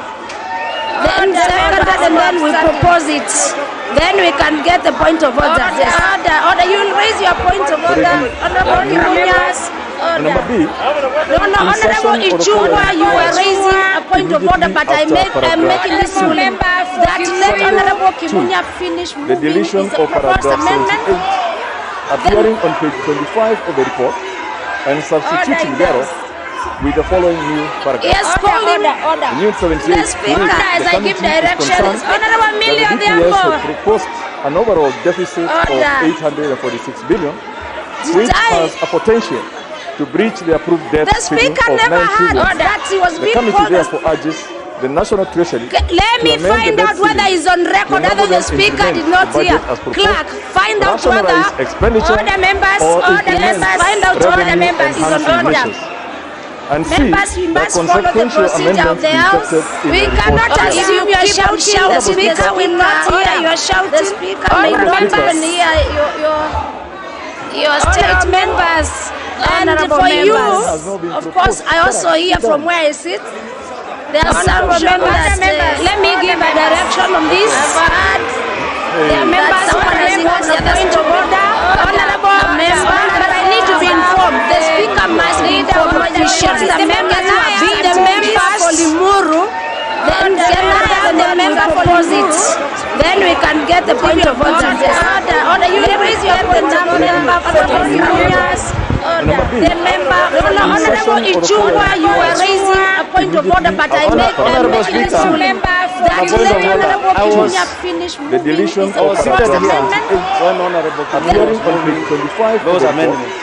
then second, and then we propose it. Then we can get the point of order. Yes. Order. You will raise your point of order. Honorable Kimunyas.
Number B.
No, Honorable Ichungwa, you were raising a point of order, but I'm making this ruling that let Honorable Kimunya finish moving
the deletion
his
of
proposed
paragraph
amendment.
78 appearing on page 25 of the report and substituting thereof with the following new paragraph.
Yes, order.
New 78.
The Speaker, as I give directions, Honorable Million,
the DPS had proposed an overall deficit of 846 billion, which has a potential to breach the approved debt ceiling of 9 trillion. The committee therefore urges the National Treasury
let me find out whether he's on record, other the Speaker did not hear. Clerk, find out whether order members, find out order members is on order.
And
members, we must follow the procedure of the House. We cannot assume you are shouting. The Speaker will not hear you are shouting. The Speaker will not even hear your statement. Members. And for you, of course, I also hear from where I sit. There are some members. Let me give a direction on this. There are members who are raising on the point of order. Honorable member, but I need to be informed. The Speaker must be informed officially. The members who are being the members for Limuru, then the member propose it. Then we can get the point of order. Order. You raise your point of order. The member, Honorable Ichungwa, you were raising a point of order, but I make this ruling that let Honorable Kimunya finish
the deletion of paragraph 78
when Honorable
appearing on page 25
those amendments.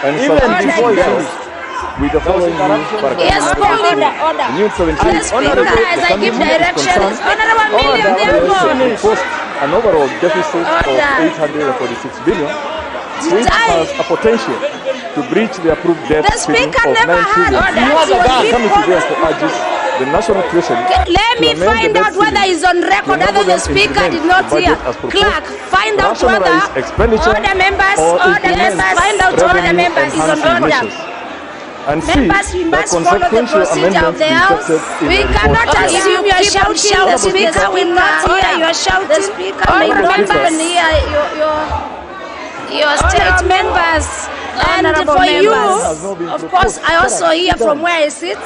And
even before you finish
with the following new paragraph.
Yes, order.
New 78.
Speaker, as I give directions, Honorable Million,
proposed an overall deficit of 846 billion, which has a potential to breach the approved debt ceiling of 9 trillion. The committee therefore urges the National Treasury
let me find out whether he's on record, other the Speaker did not hear. Clerk, find out whether order members, find out order members is on order.
And
members, we must follow the procedure of the House. We cannot assume you are shouting. The Speaker will not hear you are shouting. The Speaker will not even hear your statement. Members. And for you, of course, I also hear from where I sit.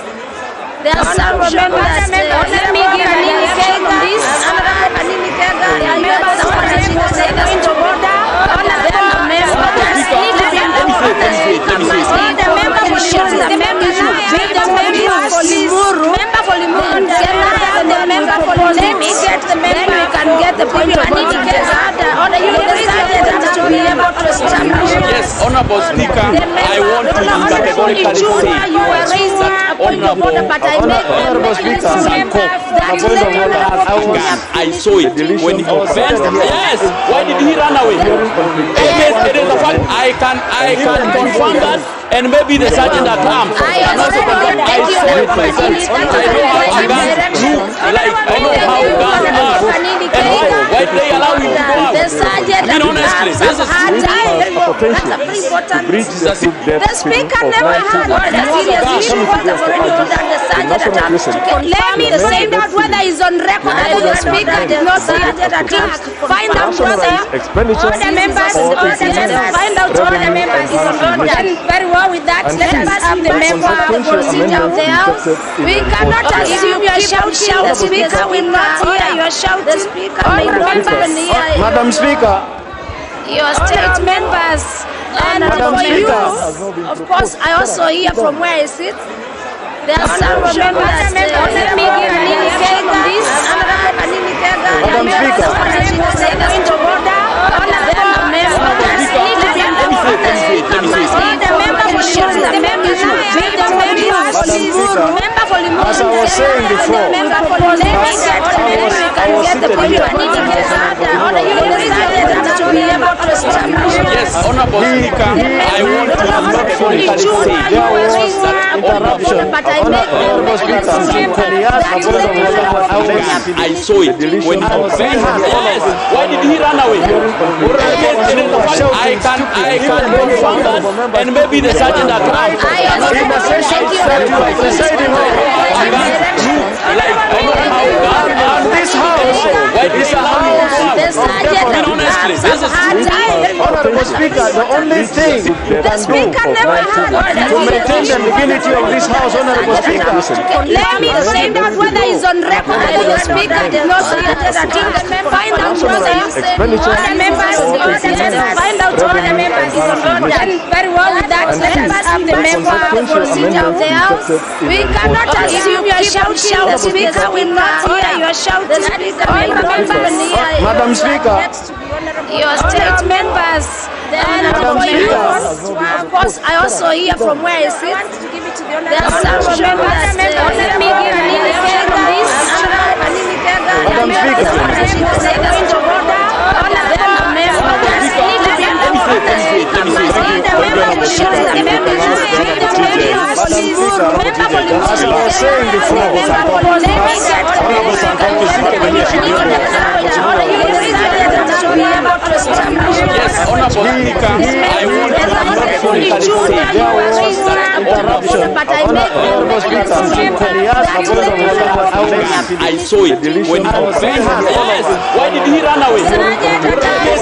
There are some members. Let me give an indication on this. There are members who are raising the point of order. The member for Limuru, the point of order. To be able to establish.
Yes, Honorable Speaker, I want to categorically say that
Honorable Speaker,
I saw it when he offended. Yes, why did he run away? Yes, it is a fact. I can confirm that, and maybe the sergeant at arms can also confirm. I saw it myself. I know how guns look like. I know how guns are. And why do they allow him to go out? I mean, honestly, this is
the speaker never had a serious issue for the sergeant at arms. Let me find out whether he's on record that the speaker did not say that attack. Find out whether all the members, find out all the members is on record. And very well with that, let us have the member procedure of the house. We cannot assume you are shouting. The speaker will not hear you are shouting. The speaker may not even hear you.
Madam Speaker.
Your state members. And for you, of course, I also hear from where I sit. There are some members. Let me give an indication on this.
Madam Speaker. As I was saying before,
yes, Honorable Speaker, I want to categorically say
there was interruption. Honorable Speaker,
I saw it when he offended. Yes, why did he run away? Yes, it is a fact. I can confirm that, and maybe the sergeant at arms.
In the session that you are presiding on this house is a house of democracy. Honorable Speaker, the only thing you can do to maintain the dignity of this house, Honorable Speaker.
Let me find out whether he's on record that the speaker did not say that attack. Find out whether all the members, find out all the members is on record. And very well with that, let us have the member procedure of the house. We cannot assume you are shouting. The speaker will not hear you are shouting. All the members.
Madam Speaker.
Your state members. And for you, of course, I also hear from where I sit. There are some members. Let me give an indication on this.
Madam Speaker. As I was saying before,
yes, Honorable Speaker, I want to categorically say there was interruption.
Honorable Speaker,
I saw it when he offended. Yes, why did he run away? Yes,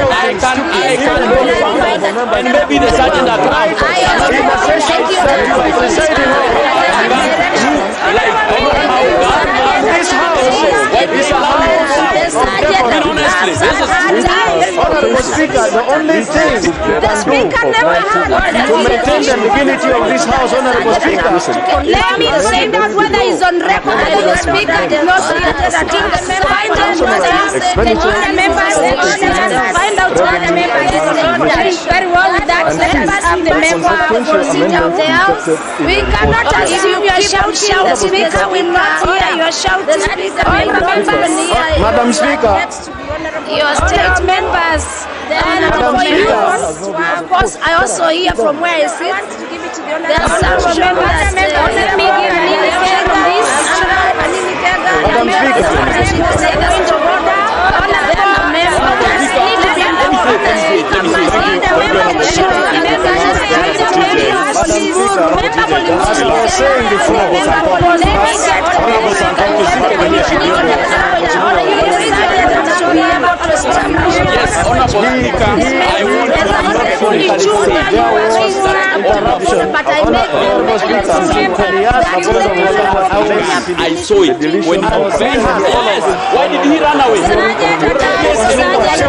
I can confirm that, and maybe the sergeant at arms.
In the session that you are presiding this house is a house of democracy. Honorable Speaker, the only thing you can do to maintain the dignity of this house, Honorable Speaker.
Let me find out whether he's on record that the speaker did not say that attack. Find out whether all the members, find out all the members is on record. Very well with that, let us have the member procedure of the house. We cannot assume you are shouting. The speaker will not hear you are shouting. All the members.
Madam Speaker.
Your state members. And for you, of course, I also hear from where I sit. There are some members. Let me give an indication on this.
Madam As I was saying before,
yes, Honorable Speaker, I want to categorically say there was interruption.
Honorable
I saw it when he offended. Yes, why did he run away? Yes,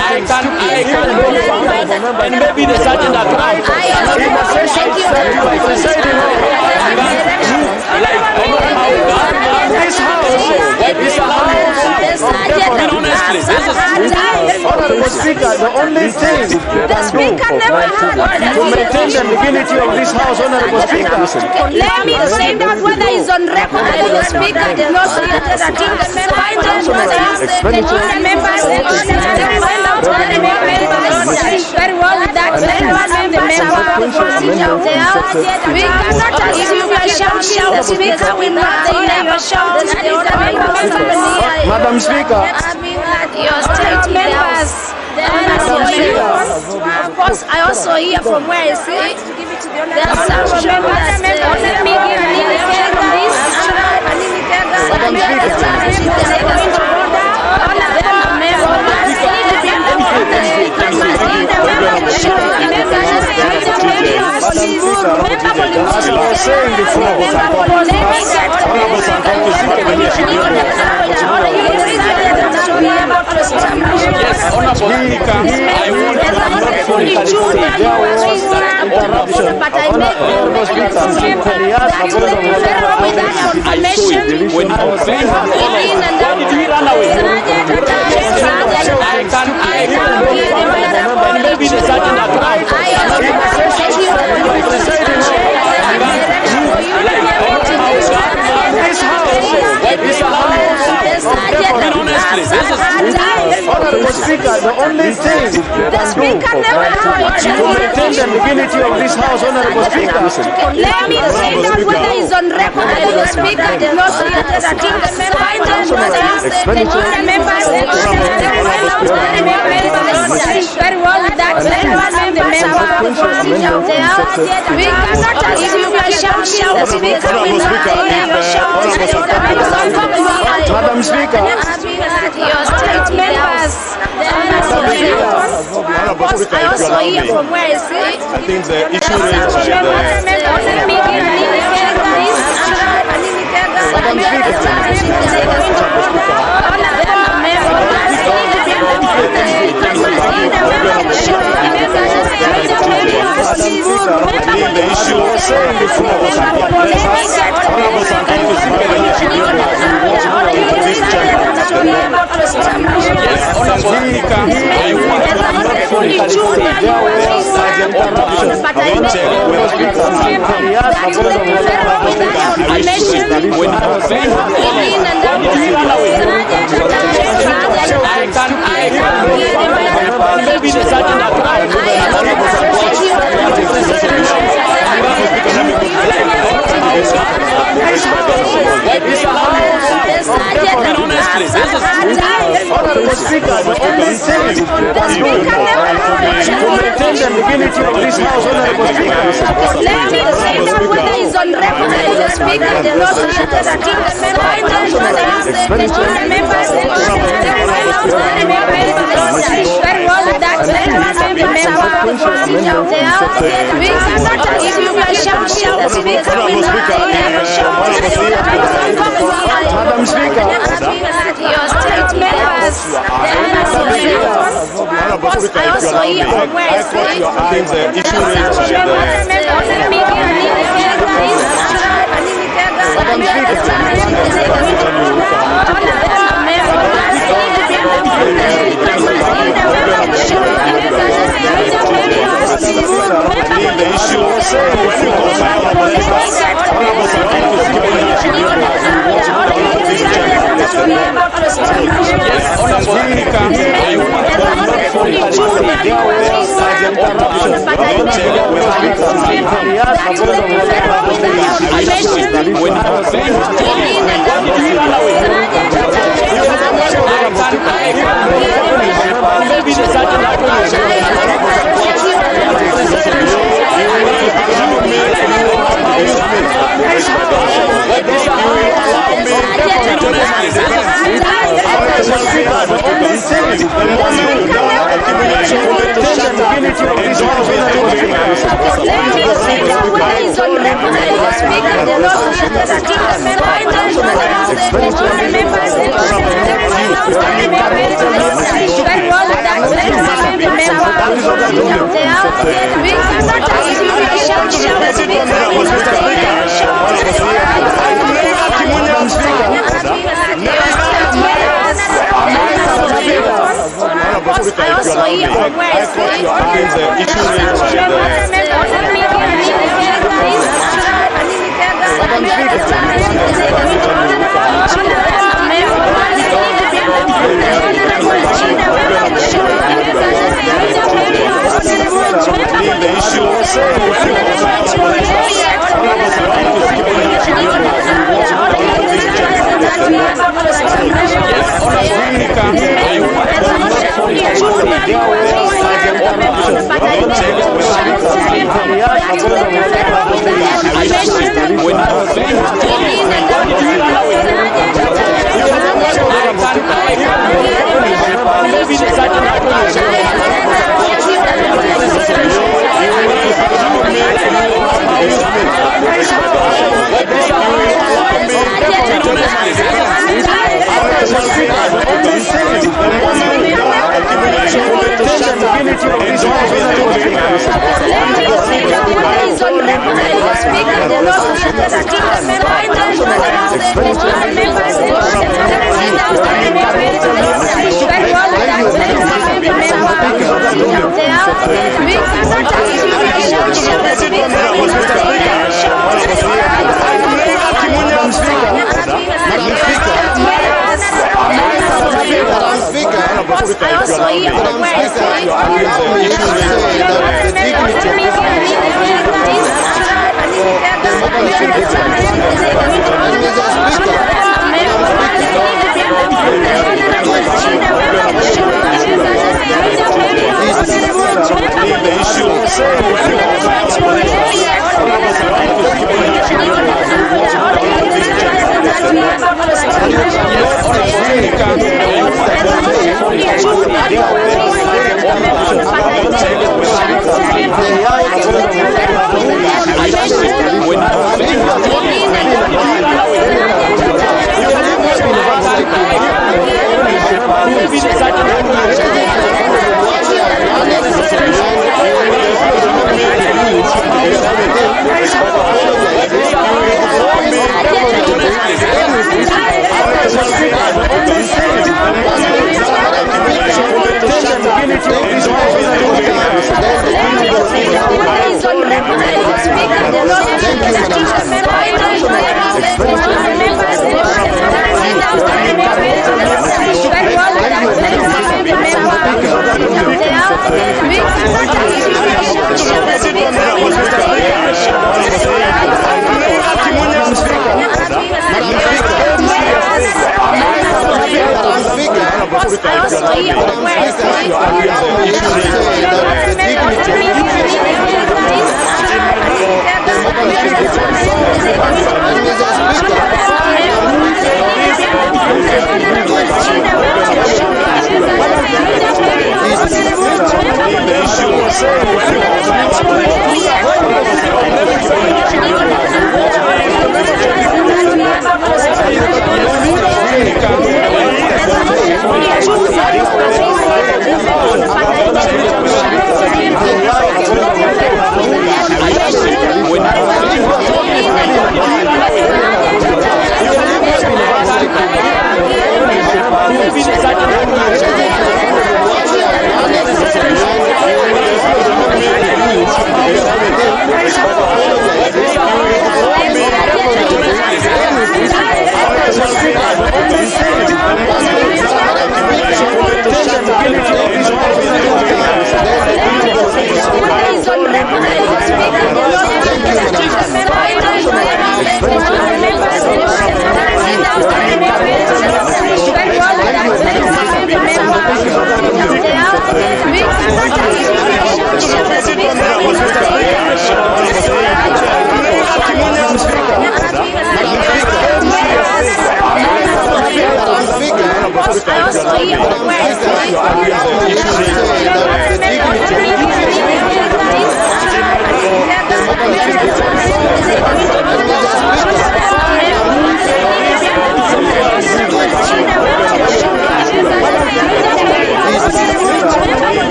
I can confirm that, and maybe the sergeant at arms.
In the session that you are presiding this house is a house of democracy. to maintain the dignity of this House, Honorable Speaker.
Let me find out whether he's on record that the Speaker did not say that the members, very well with that. We cannot assume your shout. The Speaker will not hear your shout.
Madam Speaker,
Your state members. Of course, I also hear from where I sit. There are some members. Let me give an indication on this.
as I was saying before,
Yes, Honorable Speaker, I want to not fully
there was interruption. Honorable Speaker,
I saw it when I was saying, why did he run away? I can, and maybe the sergeant at
Honorable Speaker, the only thing you can do to maintain the dignity of this House, Honorable Speaker.
Let me find out whether he's on record that the Speaker did not say that the members, very well with that. We cannot assume your shout. The Speaker will not hear your shout.
Madam Speaker,
your state members. Of course, I also hear from where I sit.
I think the issue raised by
Let me give an indication on this.
Yes, Honorable Speaker, I want to not fully when I was saying, why did he run away? I can, maybe the sergeant at
Honorable Speaker, the only thing you can do to maintain the dignity of this House, Honorable Speaker.
Let me find out whether he's on record that the Speaker did not say that the members, very well with that. We cannot assume your shout. The Speaker will not hear your shout.
Madam Speaker,
your state members. Of course, I also hear from where I sit.
I think the issue raised
Let me give an indication on this.
Yes, Honorable Speaker, I want to not fully when I was saying, why did he run away? I can, maybe the sergeant
I also hear from where I sit.
I also hear